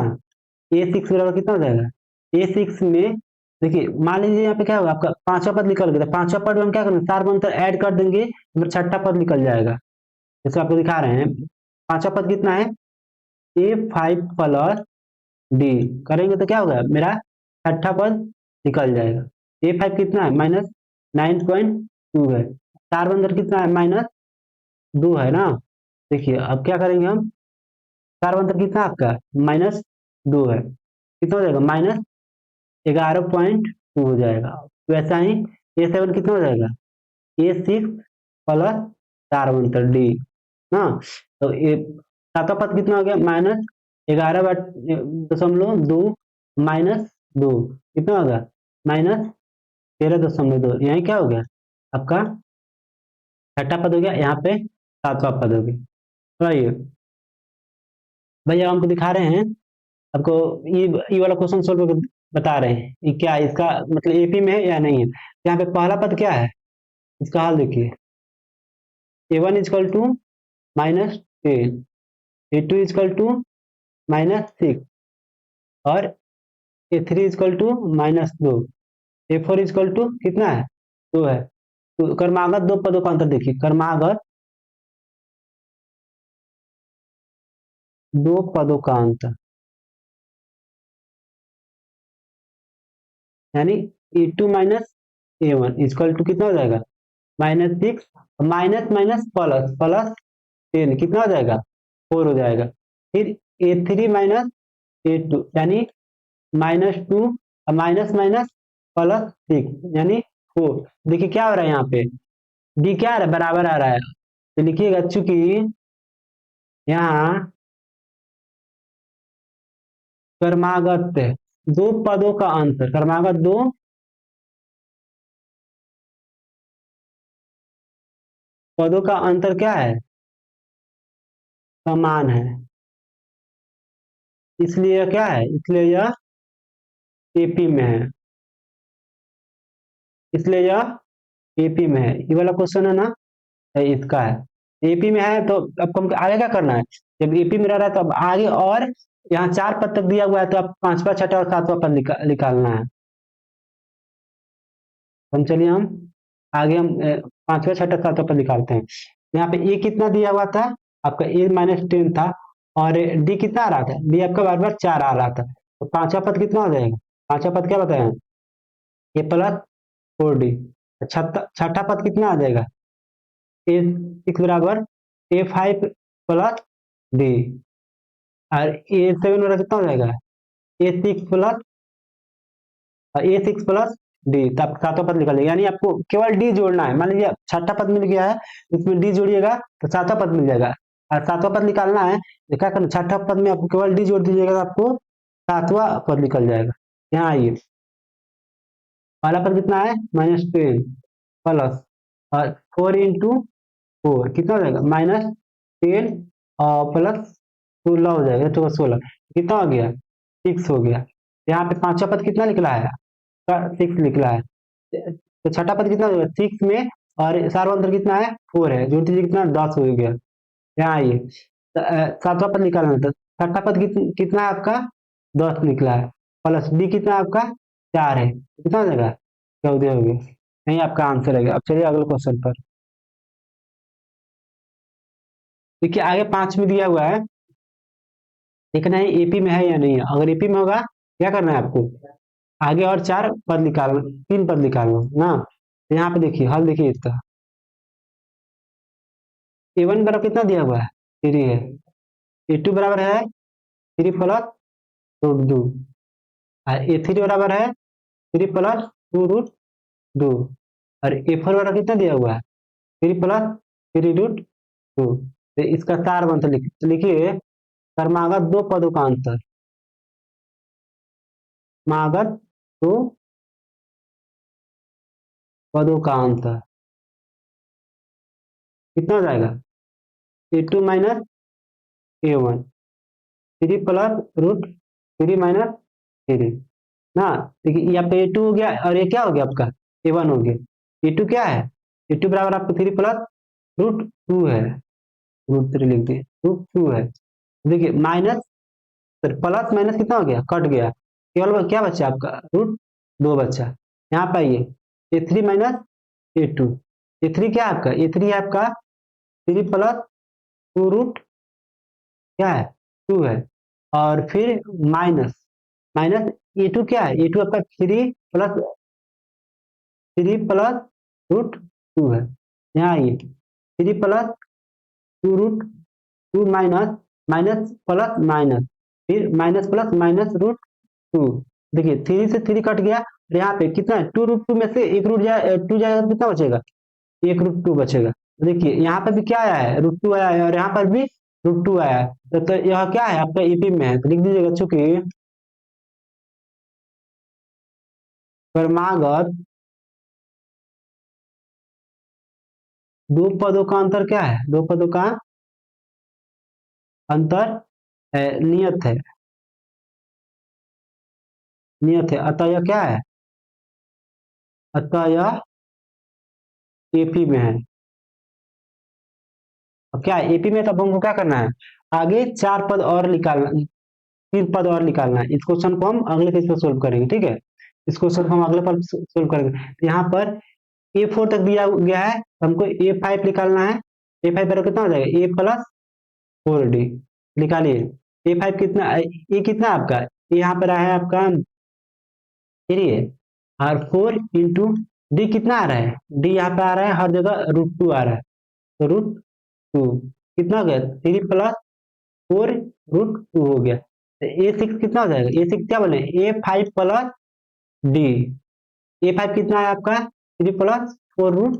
Speaker 1: A6 बराबर कितना हो जाएगा? A6 में देखिए, मान लीजिए यहाँ पे क्या होगा? आपका पांचवा पद निकल गया, पांचवा पद में हम क्या करेंगे? चार अंतर ऐड कर देंगे, तो छठा पद निकल जाएगा, जैसे आपको दिखा रहे हैं। पांचवा पद कितना है? A5+D करेंगे तो क्या होगा? मेरा छठा पद निकल जाएगा। A5 कितना है? -9.2 है। चार अंतर कितना है? -2 है ना। देखिए अब क्या करेंगे हम? चार अंतर कितना आपका? -2 है, कितना हो जाएगा? -11.2 हो जाएगा। वैसा ही A7 कितना हो जाएगा? A6 प्लस चार अंतर D ना। तो ये सातवां पद कितना हो गया? -11.2 -2 कितना होगा? -13.2। यहाँ क्या हो गया आपका? छठा पद हो गया, यहाँ पे सातवां पद हो गया। तो आइए भैया हमको दिखा रहे हैं, आपको ये वाला क्वेश्चन सोल्व करके बता रहे हैं ये क्या है, इसका मतलब एपी में है या नहीं है। यहाँ पे पहला पद क्या है? इसका हाल देखिए, A1 is equal to -10, A2 is equal to -6, और A3 is equal to -2, A4 is equal to कितना है? 2 है। तो क्रमागत दो पदों का अंतर देखिए, क्रमागत दो पदों का अंतर, यानी A2 minus A1 is equal to कितना हो जाएगा? -6, माइनस माइनस प्लस प्लस 10 कितना हो जाएगा? 4 हो जाएगा। फिर A3 माइनस A2 यानी -2, माइनस माइनस प्लस 6 यानी 4। देखिए क्या हो रहा है यहाँ पे? डी क्या आ रहा है? बराबर आ रहा है, तो लिखिएगा, चूंकि यहाँ क्रमागत दो पदों का अंतर, क्रमागत दो पदों का अंतर क्या है? समान है, इसलिए यह क्या है? इसलिए यह एपी में है, इसलिए यह एपी में है। ये वाला क्वेश्चन है ना, इसका है। एपी में है, तो अब हमको आगे क्या करना है? जब एपी में रह रहा है तो अब आगे, और यहाँ 4 पद तक दिया हुआ है, तो अब पांचवा छठा और सातवां पद निकालना है। हम चलिए हम आगे हम पांचवा छठा सातवां पद निकालते हैं। यहाँ पे ए कितना दिया हुआ था? आपका A -10 था, और डी कितना आ रहा था, डी आपका बार बार 4 आ रहा था, तो पांचवा पद कितना हो जाएगा, पांचवा पद क्या बताया, ए प्लस 4 डी। छठा पद कितना आ जाएगा, ए सिक्स बराबर ए फाइव प्लस डी, और ए सेवन बराबर कितना हो जाएगा, ए सिक्स प्लस डी। तब सातवां पद निकल जाएगा, यानी आपको केवल डी जोड़ना है। मान लीजिए छठा पद मिल गया है, इसमें डी जोड़िएगा तो सातवां पद मिल जाएगा, और सातवां पद निकालना है तो क्या करना, छठा पद में आपको केवल डी जोड़ दीजिएगा तो आपको सातवां पद निकल जाएगा। यहाँ आइए, पहला पद कितना है, -10 प्लस और 4 × 4 कितना हो जाएगा, -10 प्लस 16 हो जाएगा, तो 16 कितना हो गया, 6 हो गया। यहाँ पे पांचवा पद कितना निकला है, 6 निकला है, तो छठा पद कितना होगा 6 में, और सार्वधातुक अंतर कितना है 4 है, जोड़ दीजिए कितना 10 हो गया। यहाँ आइए, सातवां पद निकालना था, छठा पद कितना है आपका 10 निकला है, प्लस बी कितना है आपका 4 है, कितना हो जाएगा 14 हो गया। यही आपका आंसर है। अब चलिए अगले क्वेश्चन पर। देखिए आगे 5 में दिया हुआ है, देखना है एपी में है या नहीं है। अगर एपी में होगा क्या करना है आपको, आगे और 4 पद निकालना, 3 पद निकालना ना। तो यहाँ पे देखिए हल, देखिए इसका ए1 बराबर कितना दिया हुआ है 3 है, ए2 बराबर है 3 प्लस रूट 2, और ए3 बराबर है 3 प्लस 2 रूट 2, और ए4 बराबर कितना दिया हुआ है 3 प्लस 3 रूट 2। तो इसका सार बनता लिखिए, क्रमागत दो पदों का अंतर, क्रमागत दो पदों का अंतर कितना हो जाएगा, A two minus A one, 3 plus root 3 minus 3 ना। देखिए ये आपका ए2 हो गया, और ये क्या हो गया आपका ए1 हो गया। ए2 क्या है, ए2 बराबर आपको 3 प्लस रूट 2 है, रूट 3 लिख दिए, रूट 2 है। देखिए माइनस प्लस माइनस कितना हो गया, कट गया, केवल क्या बचा आपका रूट 2 बचा। यहाँ पे आइए, ए3 माइनस ए2, ए3 क्या है आपका, ए3 है आपका 3 प्लस 2 रूट क्या है 2 है, और फिर माइनस माइनस ए2 क्या है, ए2 आपका 3 प्लस रूट 2 है। यहाँ आइए 3 plus 2 root 2 minus minus plus minus, फिर माइनस प्लस माइनस रूट 2। देखिए 3 से 3 कट गया, और यहाँ पे कितना है 2 रूट 2 में से एक रूट जाए 2 जाएगा तो कितना बचेगा, एक रूट 2 बचेगा। देखिए यहाँ पर भी क्या आया है रूट 2 आया है, और यहाँ पर भी रूट 2 आया है, तो यह क्या है आपका ईपी में है, तो लिख दीजिएगा चूंकि क्रमागत दो पदों का अंतर क्या है, दो पदों का अंतर नियत है, नियत है, अतः यह क्या है, अतः यह एपी में है। अब क्या है एपी में, तो अब हमको क्या करना है, आगे 4 पद और निकालना, 3 पद और निकालना है। इस क्वेश्चन को हम अगले पेज पर सोल्व करेंगे, ठीक है, इस क्वेश्चन को हम अगले पर सोल्व करेंगे। यहाँ पर ए4 तक दिया गया है, हमको ए5 निकालना है। ए5 बराबर कितना हो जाएगा, ए प्लस 4 डी, निकालिए। ए5 कितना, ए कितना आपका, ए यहाँ पर है आपका 3 है, और 4 इंटू डी कितना आ रहा है, डी यहाँ पे आ रहा है हर जगह रूट 2 आ रहा है, तो रूट 2 कितना हो गया 3 प्लस 4 रूट 2 हो गया। तो ए6 कितना हो जाएगा, ए6 क्या बोले, ए5 प्लस डी, ए5 कितना है आपका 3 प्लस 4 रूट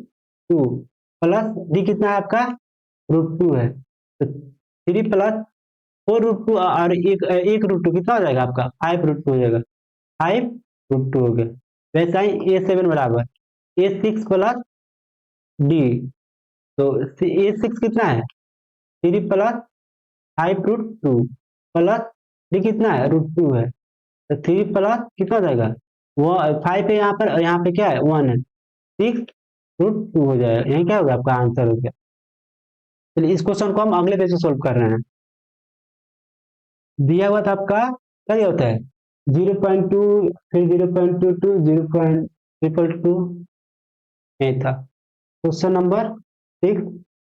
Speaker 1: 2, प्लस डी कितना है आपका रूट 2 है, तो 3 प्लस 4 रूट 2 और एक रूट 2 कितना हो जाएगा आपका 5 रूट 2 हो जाएगा, 5 रूट 2 हो गया। वैसा ही ए7 बराबर ए6 प्लस डी, तो ए6 कितना है 3 प्लस 5 रूट 2, प्लस डी कितना है रूट 2 है, तो 3 प्लस कितना हो जाएगा वो 5 है यहाँ पर, और यहाँ पे क्या है 1 है, 6 रूट 2 हो जाएगा। यही क्या होगा आपका आंसर हो गया। चलिए इस क्वेश्चन को हम अगले पेज से सोल्व कर रहे हैं। दिया हुआ था आपका क्या दिया होता है 0.2, फिर 0.22, 0.222 यही था। क्वेश्चन नंबर 6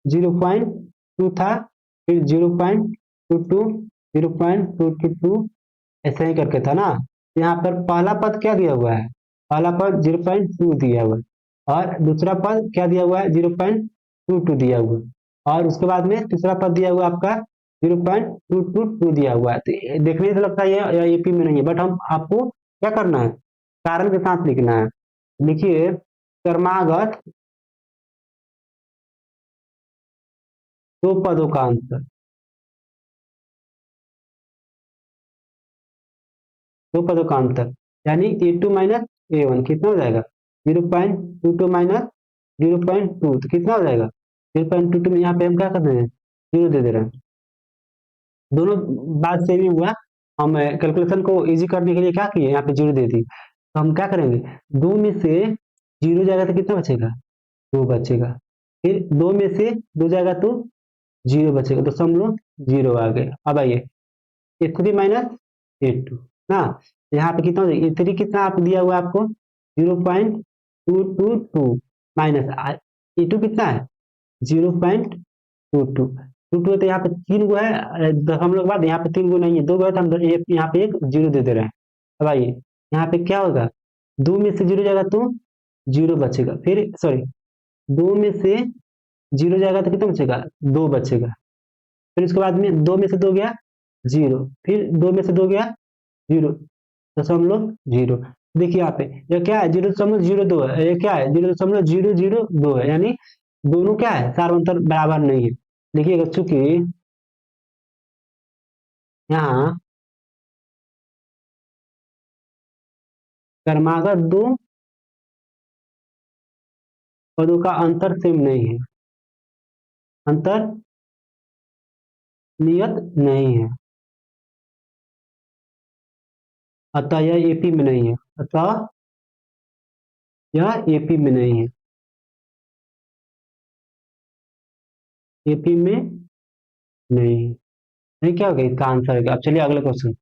Speaker 1: 0.2 था, फिर 0.22 0.222 ऐसे ही करके था ना। यहाँ पर पहला पद क्या दिया हुआ है, पहला पद 0.2 दिया हुआ है, और दूसरा पद क्या दिया हुआ है, 0.22 दिया हुआ है, और उसके बाद में तीसरा पद दिया हुआ है आपका 0.222 दिया हुआ है। तो देखने से लगता है ये एपी में नहीं है, बट हम आपको क्या करना है, कारण के साथ लिखना है। लिखिए, क्रमागत दो पदों का अंतर, दो पदों का अंतर, यानी ए टू माइनस ए वन कितना हो जाएगा, 0.22 माइनस 0.2, तो कितना हो जाएगा 0.22 में यहाँ पे हम क्या कर रहे हैं, जीरो दे दे रहे हैं। दोनों बात सेम ही हुआ। हम कैलकुलेशन को इजी करने के लिए क्या किए, यहाँ पे जीरो दे दी, तो हम क्या करेंगे, दो में से जीरो जाएगा तो कितना बचेगा, दो बचेगा। फिर दो में से दो जाएगा तो जीरो बचेगा, तो सम लो जीरो आ गए। अब आइए ए3 माइनस ए2 ना, यहाँ पे कितना हो जाएगा, ए3 कितना आप दिया हुआ है आपको 0.222 माइनस ए2 कितना है 0.22 तो यहाँ पे तीन गो है, हम लोग बाद यहाँ पे तीन गो नहीं है, दो गो है, तो हम यहाँ पे एक जीरो दे दे रहे हैं। अब आइए यहाँ पे क्या होगा, दो में से जीरो जाएगा तो जीरो बचेगा, फिर सॉरी दो में से जीरो जाएगा तो कितना बचेगा, दो बचेगा। फिर उसके बाद में दो में से दो गया जीरो, फिर दो में से दो गया जीरो, दशमलव जीरो। देखिए यहाँ पे ये क्या है, 0.02 है, ये क्या है 0.002 है, यानी दोनों क्या है, सार्वंतर बराबर नहीं है। देखिएगा चूंकि यहाँ क्रमागत दो पदों का अंतर सेम नहीं है, अंतर नियत नहीं है, अतः यह एपी में नहीं है, अतः यह एपी में नहीं है, एपी में नहीं है। नहीं क्या हो गया इसका आंसर है। अब चलिए अगले क्वेश्चन,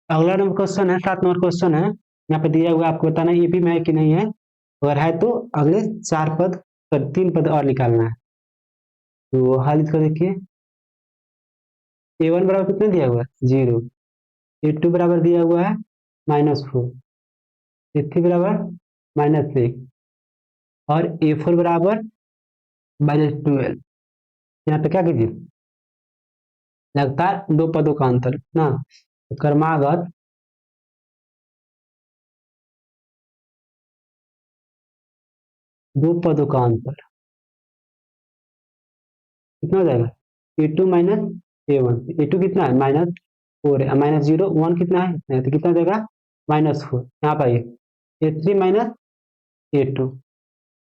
Speaker 1: अगला नंबर क्वेश्चन है, 7 नंबर क्वेश्चन है। यहाँ पे दिया हुआ है, आपको बताना है ईपी में है कि नहीं है, अगर है तो अगले चार पद, तीन पद और निकालना है। तो हाल इसका देखिए, ए1 बराबर कितना दिया हुआ है, जीरो, ए2 बराबर दिया हुआ है -4, ए3 बराबर -6, और ए4 बराबर -12। यहाँ पे क्या कीजिए, लगातार दो पदों का अंतर ना, तो क्रमागत दो पदों का अंतर कितना हो जाएगा, ए2 माइनस ए1, ए2 कितना है -4 है, -0 1 कितना है, तो कितना देगा -4। यहाँ पर आइए ए3 माइनस ए2,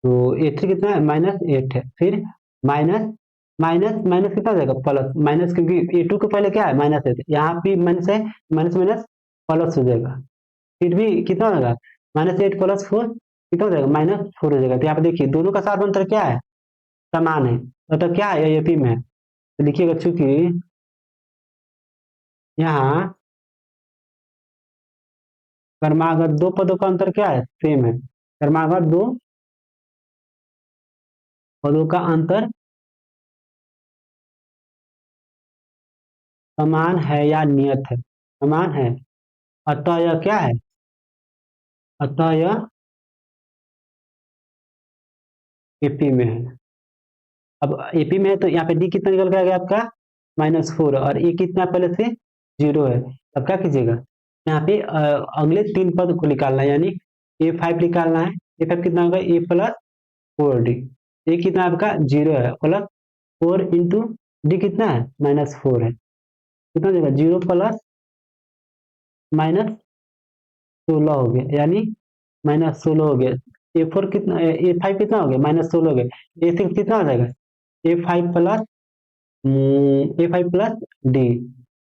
Speaker 1: तो ए3 कितना है -8 है, फिर माइनस माइनस माइनस कितना हो जाएगा प्लस माइनस, क्योंकि ए2 के पहले क्या है माइनस है, यहाँ भी माइनस है, माइनस माइनस प्लस हो जाएगा, फिर भी कितना हो जाएगा -8 + 4 कितना हो जाएगा -4 हो जाएगा। तो यहाँ पे देखिए दोनों का सार अंतर क्या है, समान है, मतलब क्या है ये एपी में है। तो लिखिएगा चूंकि यहाँ क्रमागत दो पदों का अंतर क्या है, सेम है, क्रमागत दो पदों का अंतर समान है या नियत है, समान है, अतः यह क्या है, अतः यह एपी में है। अब एपी में है तो यहाँ पे डी कितना निकल के आ गया आपका -4, और ए कितना पहले से जीरो है। अब क्या कीजिएगा, यहाँ पे अगले तीन पद को निकालना है, यानी ए5 निकालना है, ए5 कितना होगा a + 4d, ए कितना आपका जीरो है, +4 इंटू डी कितना है -4 है, कितना देगा 0 + -16 हो गया, यानी -16 हो गया। ए4 कितना, ए5 कितना हो गया -16 हो गया, ए6 कितना हो जाएगा ए5 प्लस डी,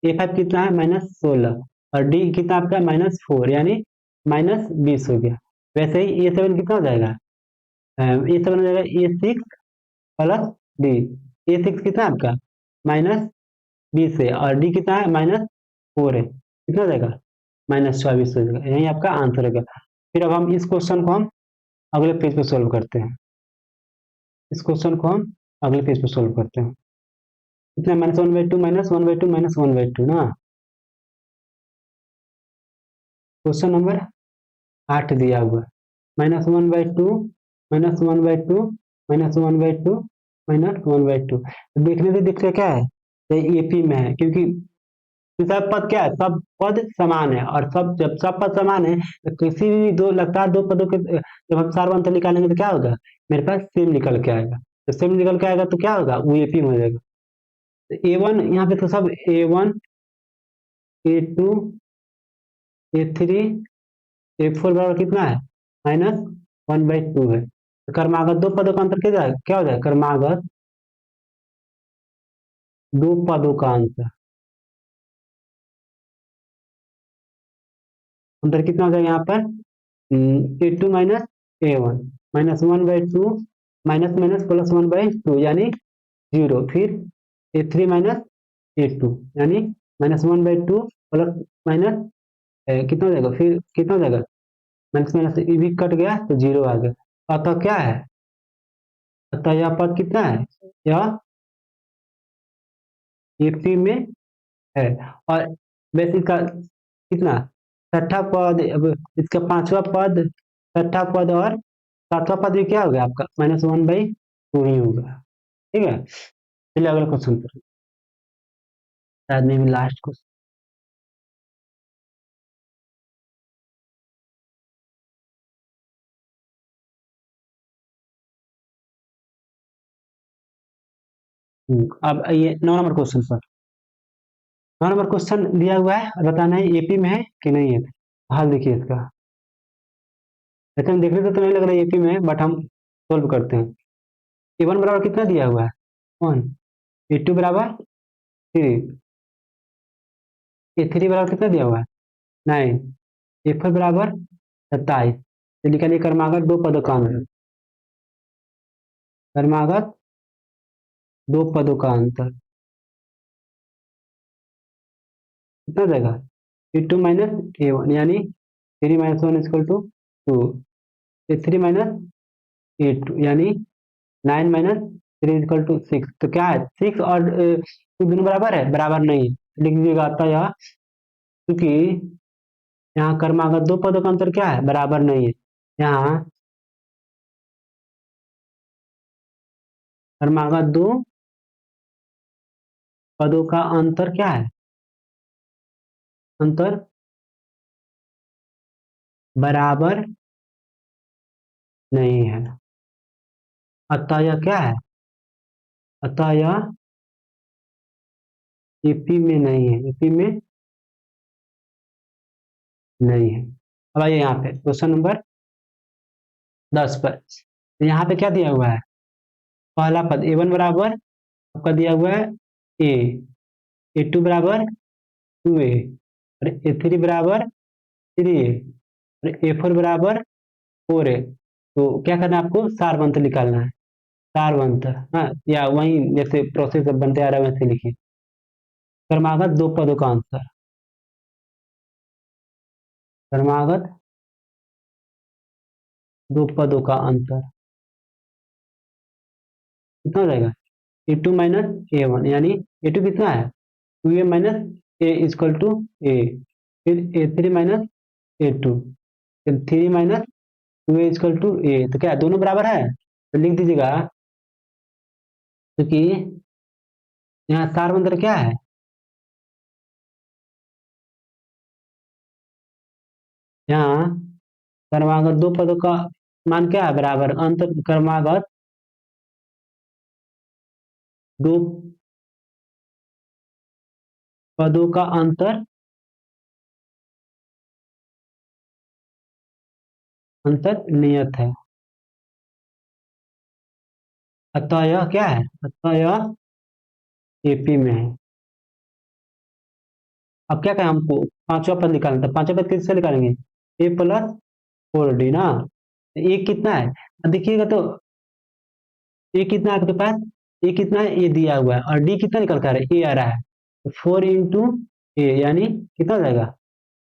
Speaker 1: ए5 कितना है -16, और डी कितना आपका -4, यानी -20 हो गया। वैसे ही ए7 कितना हो जाएगा, ए7 हो जाएगा ए6 + डी, ए6 कितना है आपका -20 है, और डी कितना है -4 है, कितना हो जाएगा -24 हो जाएगा, यही आपका आंसर होगा। फिर अब हम इस क्वेश्चन को हम अगले पेज पे सोल्व करते हैं, इस क्वेश्चन को हम अगले पेज पे सोल्व करते हैं। कितना -1/2 -1/2 -1/2 ना। क्वेश्चन नंबर 8 दिया हुआ -1/2 -1/2 -1/2 -1/2। देखने से दिखता क्या है, ये एपी में है, क्योंकि सब पद क्या है, सब पद समान है, और सब जब सब पद समान है तो किसी भी दो लगातार दो पदों के जब हम सार अंतर निकालेंगे तो क्या होगा, मेरे पास सेम निकल के आएगा। तो सेम निकल के आएगा तो क्या होगा, वो एपी में हो जाएगा। तो A1 यहाँ पे तो सब A1 A2 A3 A4 बराबर कितना है, -1/2 है। तो क्रमागत दो पदों का अंतर क्या हो जाएगा, क्रमागत दो पदों का अंतर, अंतर कितना हो जाएगा यहाँ पर, A2 - A1 -1/2 माइनस माइनस +1/2 यानी 0, फिर A3 -A2 यानी -1/2 प्लस माइनस कितना हो जाएगा, फिर कितना हो जाएगा, माइनस माइनस ये भी कट गया तो 0 आ गया। अतः क्या है, अतः यह पद कितना है, यह एपी में है। और वैसे इसका कितना, छठा पद, अब इसका पांचवा पद, छठा पद और सातवां पद भी क्या होगा आपका, -1/2 ही होगा। ठीक है, चलिए अगला क्वेश्चन पर, शायद में भी लास्ट क्वेश्चन। अब ये 9 नंबर क्वेश्चन पर, 9 नंबर क्वेश्चन दिया हुआ है और बताना है एपी में है कि नहीं है। हाल देखिए इसका, वैसे हम देखने से तो नहीं लग रहा है एपी में है, बट हम सोल्व करते हैं। A1 बराबर कितना दिया हुआ है, 1। A2 बराबर 3। A3 बराबर कितना दिया हुआ है, 9। A4 बराबर 27। तो निकालिए क्रमागत दो पदों का अंतर, क्रमागत दो पदों का अंतर कितना हो जाएगा, A2 -A1 यानी 3 - 1 = 2। A3 -A2 यानी 9 - 3 = 6। तो क्या है, 6 और 2 दोनों बराबर है, बराबर नहीं है, लिख दीजिएगा। आता यह क्योंकि यहाँ क्रमागत दो पदों का अंतर क्या है, बराबर नहीं है। यहाँ क्रमागत दो पदों का अंतर क्या है, अंतर बराबर नहीं है। अतः यह क्या है, अतः यह ईपी में नहीं है, ईपी में नहीं है। अब आइए यहाँ पे क्वेश्चन नंबर 10 पर, तो यहाँ पे क्या दिया हुआ है, पहला पद A1 बराबर आपका दिया हुआ है A, A2 बराबर 2A, और A3 बराबर 3A, और A4 बराबर 4A। तो क्या करना है आपको, सारवंत निकालना है, सारवंत। हाँ, या वही जैसे प्रोसेस अब बनते आ रहा है वैसे लिखिए। क्रमागत दो पदों का अंतर, क्रमागत दो पदों का अंतर कितना हो जाएगा, A2 -A1 यानी A2 कितना है, 2A - A = A, फिर A3 -A2, फिर 3 -2A = A। तो क्या है, दोनों बराबर है, तो लिख दीजिएगा, क्योंकि यहाँ सारवंतर क्या है, यहाँ क्रमागत दो पदों का मान क्या है, बराबर, अंतर क्रमागत दो पदों का अंतर, अंतर नियत है। अतः यह क्या है, अतः यह एपी में है। अब क्या कहें हमको, पांचवा पद निकालना था, पांचवा पद किससे निकालेंगे, A + 4D ना। ए कितना है, अब देखिएगा तो ए कितना है आपके पास, ए कितना है, ए दिया हुआ है, और डी कितना निकल कर आ रहा है, ए आ रहा है। तो 4 × ए यानी कितना हो जाएगा,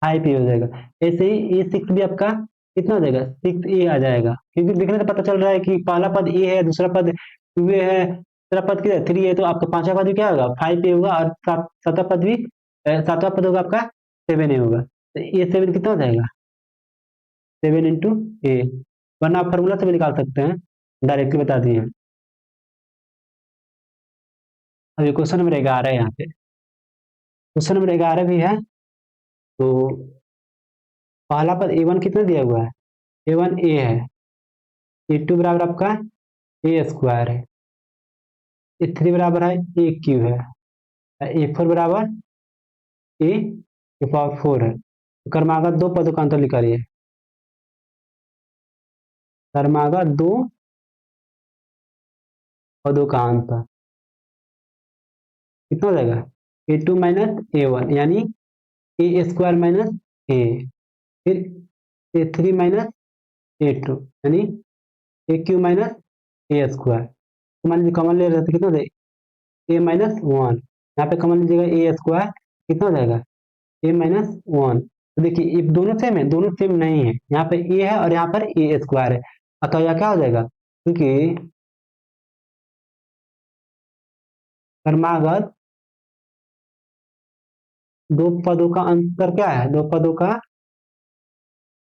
Speaker 1: 5 ए हो जाएगा। ऐसे ही A6 भी आपका कितना हो जाएगा, 6A आ जाएगा, क्योंकि देखने से पता चल रहा है कि पहला पद ए है, दूसरा पद 2A है, तीसरा पद कितना है, 3 है, तो आपका पांचवा पद भी क्या होगा, 5a होगा, और सातवां पद भी, सातवां पद होगा आपका 7a होगा। तो ये 7 कितना हो जाएगा, 7 × a, वरना आप फॉर्मूला से भी निकाल सकते हैं, डायरेक्टली बता दिए हैं। अभी क्वेश्चन नंबर 11 है यहाँ पे, क्वेश्चन नंबर 11 भी है। तो पहला पद a1 कितना दिया हुआ है, a1 a है, a2 बराबर आपका a² है, a3 बराबर है a³ है, a4 बराबर a⁴ है। तो क्रमागत दो पदों का अंतर निकालिए, क्रमागत दो पदों का अंतर कितना हो जाएगा, a2 माइनस a1 यानी a² माइनस a, फिर a3 माइनस a2 यानी a³ माइनस a²। तो मान लीजिए कॉमन ले रहे थे, कितना हो जाएगा, a माइनस 1, यहाँ पे कॉमन लीजिएगा a², कितना हो जाएगा, a माइनस 1। तो देखिए ये दोनों सेम है, दोनों सेम नहीं है, यहाँ पे a है और यहाँ पर a² है, अतः यह क्या हो जाएगा, क्योंकि क्रमागत दो पदों का अंतर क्या है, दो पदों का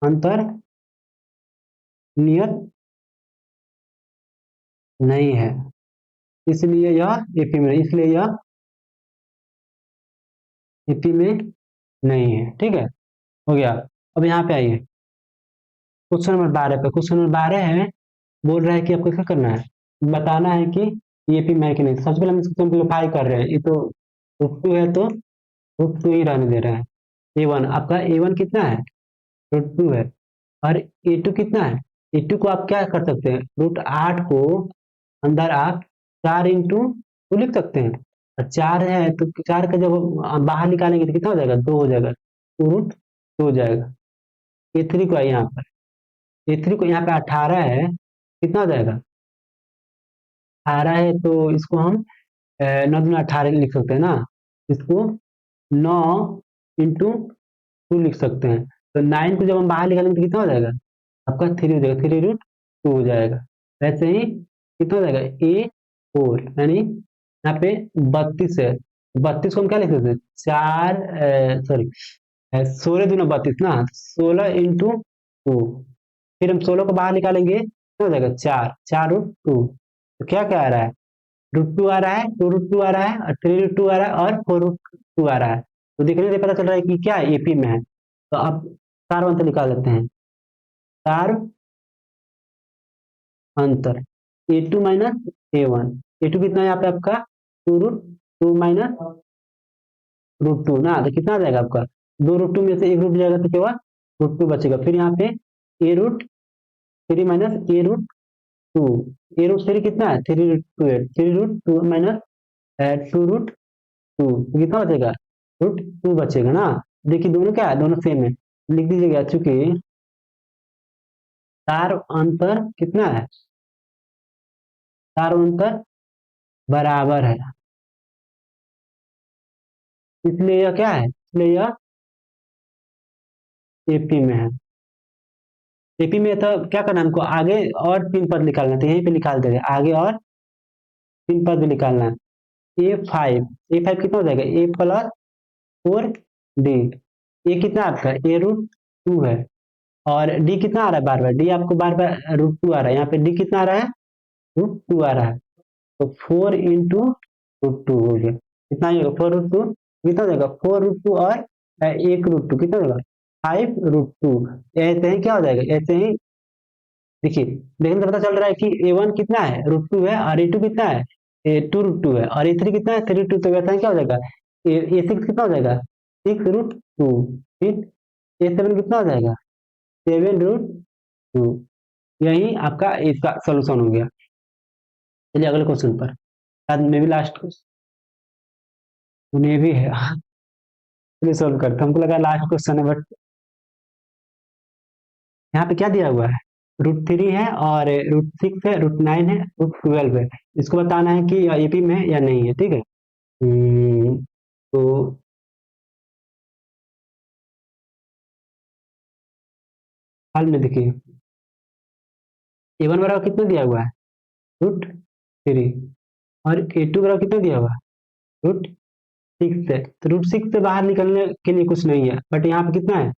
Speaker 1: अंतर नियत नहीं है, इसलिए यह एपी में, इसलिए यह एपी में नहीं है। ठीक है, हो गया। अब यहाँ पे आइए क्वेश्चन नंबर 12 पे, क्वेश्चन नंबर 12 है, बोल रहा है कि आपको क्या करना है, बताना है कि ये एपी में है कि नहीं। सबसे पहले हम इसको सिंप्लीफाई कर रहे हैं, ये तो √2 है, तो √2 ही रहने दे रहे हैं। a1 आपका, a1 कितना है, √2 है, और a2 कितना है, a2 को आप क्या कर सकते हैं, √8 को अंदर आप 4 × 2 लिख सकते हैं, और 4 है तो 4 का जब बाहर निकालेंगे तो कितना हो जाएगा, 2 हो जाएगा, 2√2 हो जाएगा। a3 को यहाँ पर, a3 को यहाँ पे 18 है, कितना हो जाएगा, 18 है, तो इसको हम 9×18 लिख सकते हैं ना, इसको 9 × 2 लिख सकते हैं। तो 9 को जब हम बाहर निकालेंगे तो कितना हो जाएगा, आपका 3 हो जाएगा, 3√2 हो जाएगा। वैसे ही कितना हो जाएगा, a4 यानी यहाँ पे 32 है, 32 को हम क्या लिख सकते हैं, 4 16 दूना 32 ना, 16 × 2, फिर हम 16 को बाहर निकालेंगे क्या हो जाएगा, 4 4√2। तो क्या क्या आ रहा है, √2 आ रहा है, 2√2 आ रहा है, और 3√2 आ रहा है, और 4√2 आ रहा है। तो देखने से पता चल रहा है कि क्या एपी में है। तो अब चार अंतर निकाल लेते हैं, चार अंतर, a2 माइनस a1, a2 कितना है यहाँ पे आपका, 2√2 माइनस √2 ना, तो कितना आ जाएगा आपका, 2√2 में से एक रूट जाएगा तो केवल √2 बचेगा। फिर यहाँ पे a√3 माइनस a√2, a√3 कितना है, 3√2 है, 3√2 माइनस 2√2, तो कितना बचेगा, √2 बचेगा ना। देखिए दोनों क्या है, दोनों सेम है, लिख दीजिएगा, चूंकि तार अंतर कितना है, तार अंतर बराबर है, इसलिए यह क्या है, इसलिए यह एपी में है। एपी में तो क्या करना है हमको, आगे और 3 पद निकालना, तो यहीं पे निकाल देंगे, आगे और 3 पद भी निकालना है। a5 कितना हो जाएगा, a+4d, ए कितना आपका, a√2 है, और डी कितना आ रहा है, बार बार डी आपको बार बार √2 आ रहा है, यहाँ पे डी कितना आ रहा है, √2 आ रहा है, तो 4 × √2 हो गया, कितना ही होगा, 4√2 कितना हो जाएगा, 4√2 और 1√2 कितना होगा, 5√2। ऐसे ही क्या हो जाएगा, ऐसे ही देखिए, देखने से पता चल रहा है कि a1 कितना है, √2 है, और a2 कितना है, 2√2 है, और a3 कितना है, 3√2। तो वैसा ही क्या हो जाएगा, a6 कितना हो जाएगा, 6√2, फिर a7 कितना हो जाएगा, 7√2। यही आपका इसका सोल्यूशन हो गया। चलिए अगले क्वेश्चन पर, शायद मे भी लास्ट उन्हें भी है, चलिए सॉल्व करते हैं, हमको लगा लास्ट क्वेश्चन है, बट यहाँ पे क्या दिया हुआ है, √3 है, और √6 है, √9 है, √12 है। इसको बताना है कि एपी में है या नहीं है, ठीक है। तो हाल में देखिए, a1 बराबर कितना दिया हुआ है, √3, और A2 बराबर कितना दिया हुआ, √6 है। तो √6 से बाहर निकलने के लिए कुछ नहीं है, बट यहाँ पे कितना है,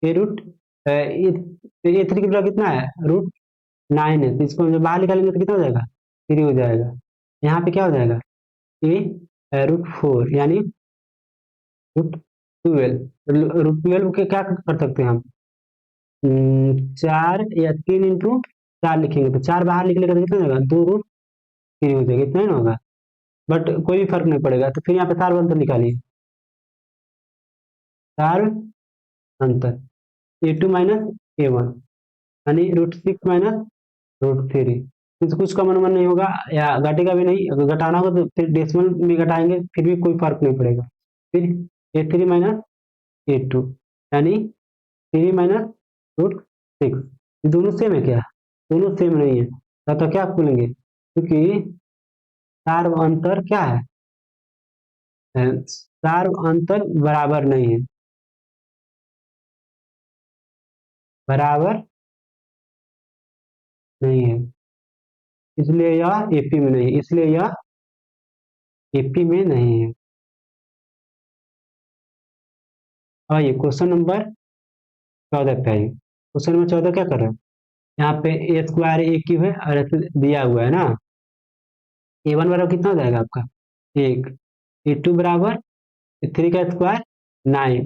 Speaker 1: ए रूट A3 की बराबर कितना है, √9 है। तो इसको हम जब बाहर निकालेंगे तो कितना हो जाएगा, 3 हो जाएगा। यहाँ पे क्या हो जाएगा, √4 यानी √12। √12 के क्या कर सकते हैं हम, 4 या 3 × 4 लिखेंगे तो 4 बाहर निकलेगा तो कितना हो जाएगा, 2√3 हो जाएगा, इतना ही ना होगा। बट कोई भी फर्क नहीं पड़ेगा। तो फिर यहाँ पे सार अंतर निकालिए, सार अंतर A2 - A1 यानी √6 - √3। कुछ का मन नहीं होगा या घटेगा भी नहीं, अगर घटाना होगा तो फिर डेसिमल में घटाएंगे, फिर भी कोई फर्क नहीं पड़ेगा। फिर A3 - A2 यानी 3 - √6। दोनों सेम है क्या, दोनों सेम नहीं है, तो क्या बोलेंगे, क्योंकि सार अंतर क्या है, सार अंतर बराबर नहीं है, बराबर नहीं है, इसलिए यह एपी में नहीं है, इसलिए यह एपी में नहीं है। आइए क्वेश्चन नंबर 14 पे आइए। क्वेश्चन नंबर 14 क्या कर रहे हैं, यहाँ पे A² A³ है और ऐसे दिया हुआ है ना। A1 बराबर कितना हो जाएगा आपका, 1। A2 बराबर 3 का स्क्वायर 9।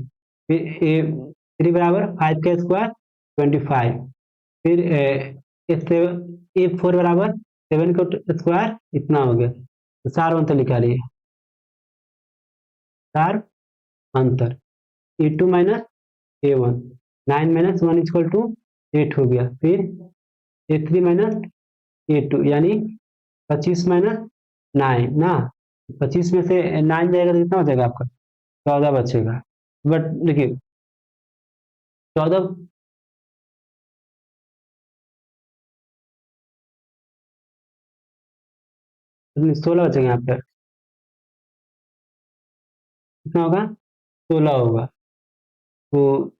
Speaker 1: फिर A3 बराबर 5 का स्क्वायर 25। फिर A4 बराबर 7 का स्क्वायर इतना हो गया। तो सार अंतर निकालिए, सार अंतर A2 - A1, 9 - 1 = 8 हो गया। फिर A3 - A2 यानी 25 - 9 ना, 25 में से 9 जाएगा तो कितना हो जाएगा आपका, 14 बचेगा। बट देखिए 14, 16 बचेगा यहाँ पे, कितना होगा, 16 होगा। तो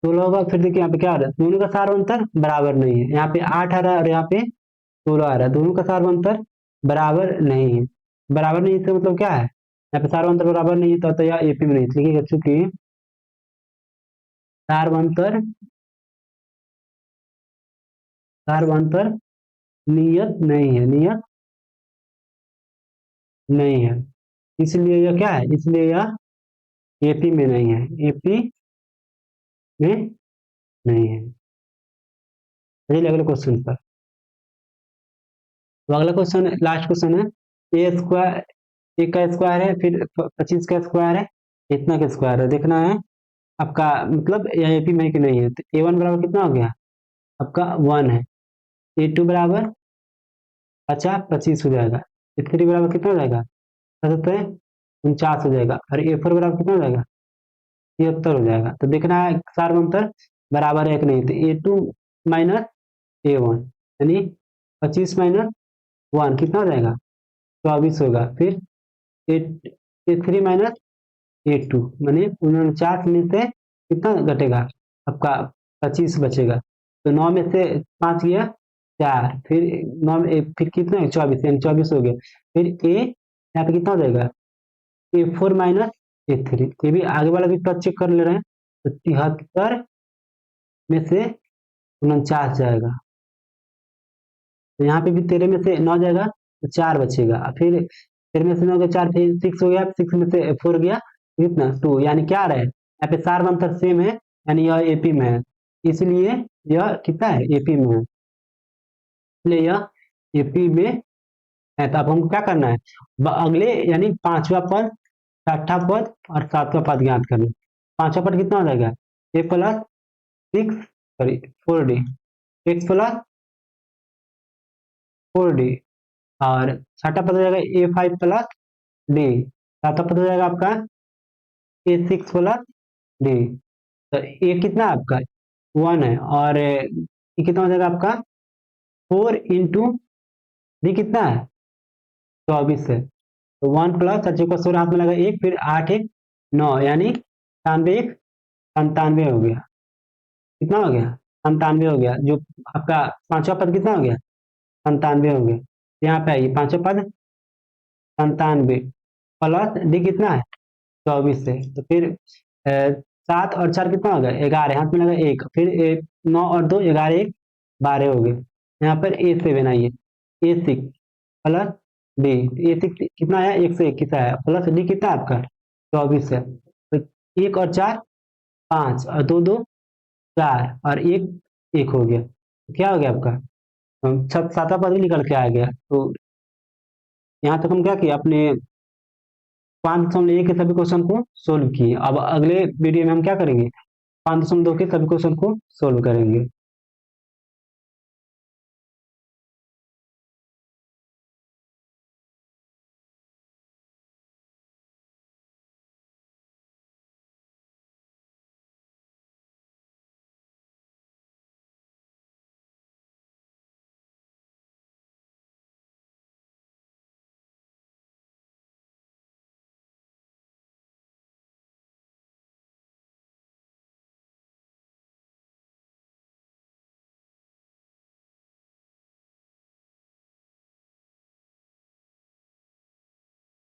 Speaker 1: 16 होगा। फिर देखिए यहाँ पे क्या आ रहा है, दोनों का सार अंतर बराबर नहीं है, यहाँ पे 8 आ रहा है और यहाँ पे 16 आ रहा है, दोनों का सार अंतर बराबर नहीं है। बराबर नहीं, इसका मतलब क्या है, यहाँ पे सार अंतर बराबर नहीं है तो यह एपी में नहीं, लिखिएगा चूंकि सार अंतर, सार अंतर नियत नहीं है, नियत नहीं है, इसलिए यह क्या है, इसलिए यह एपी में नहीं है, एपी में नहीं है। चलिए अगले क्वेश्चन पर। तो अगला क्वेश्चन लास्ट क्वेश्चन है, A², 1 का स्क्वायर है, फिर 25 का स्क्वायर है, इतना का स्क्वायर है, देखना है आपका मतलब यह एपी में कि नहीं है। तो A1 बराबर कितना हो गया आपका 1 है। A2 बराबर 25 हो जाएगा। A3 बराबर कितना हो जाएगा 49 हो जाएगा। और A4 बराबर कितना हो जाएगा 73 हो जाएगा। तो देखना है सार अंतर बराबर है कि नहीं। तो A2 - A1 यानी 25 - 1 कितना हो जाएगा 24 होगा। फिर A3 - A2 माने 49 में से कितना घटेगा आपका 25 बचेगा। तो 9 में से 5 गया 4, फिर 9 में फिर कितना है 24, यानी 24 हो गया। फिर ए यहाँ पे कितना हो जाएगा A4 - A3, ये भी आगे वाला भी टच चेक कर ले रहे हैं। तो 73 में से 49 जाएगा, तो यहाँ पे भी 13 में से 9 जाएगा तो 4 बचेगा। फिर 13 में से 9 गया 4, फिर 6 हो गया, 6 में से 4 गया कितना 2, यानी क्या आ रहा है यहाँ पे सार अंतर सेम है, यानी यह एपी में है, इसलिए यह कितना है एपी में है, इसलिए यह एपी में है। तो अब हमको क्या करना है, अगले यानी पांचवा पद, छठा पद और सातवां पद ज्ञात करना। पांचवा पद कितना हो जाएगा A+6 सॉरी 4D, X+4D। और छठा पद हो जाएगा A5+D। सातवां पद हो जाएगा आपका A6+D। तो ये कितना है आपका 1 है, और ये कितना हो जाएगा आपका 4 × D कितना है 24 है। तो 1 प्लस अच्छे का 16 हाथ में लगा 1, फिर 8 1 9, यानी 97 1 97 हो गया। कितना हो गया 97 हो गया। जो आपका पांचवा पद कितना हो गया 97 हो गए। यहाँ पे आइए, पांचों पद 97 प्लस डी कितना है 24 से, तो फिर 7 और 4 कितना हो गया 11, हाथ में लगा एक, फिर 9 और 2 11, 1 12 हो गए। यहाँ पर A7 आइए, A6 प्लस डी, A6 कितना आया 121 आया, प्लस डी कितना आपका 24 है, तो 1 और 4 5 और 2 2 4 और एक हो गया, तो क्या हो गया आपका सातवां पद भी निकल के आ गया। तो यहाँ तक हम क्या किए अपने 5.1 के सभी क्वेश्चन को सोल्व किए। अब अगले वीडियो में हम क्या करेंगे 5.2 के सभी क्वेश्चन को सोल्व करेंगे।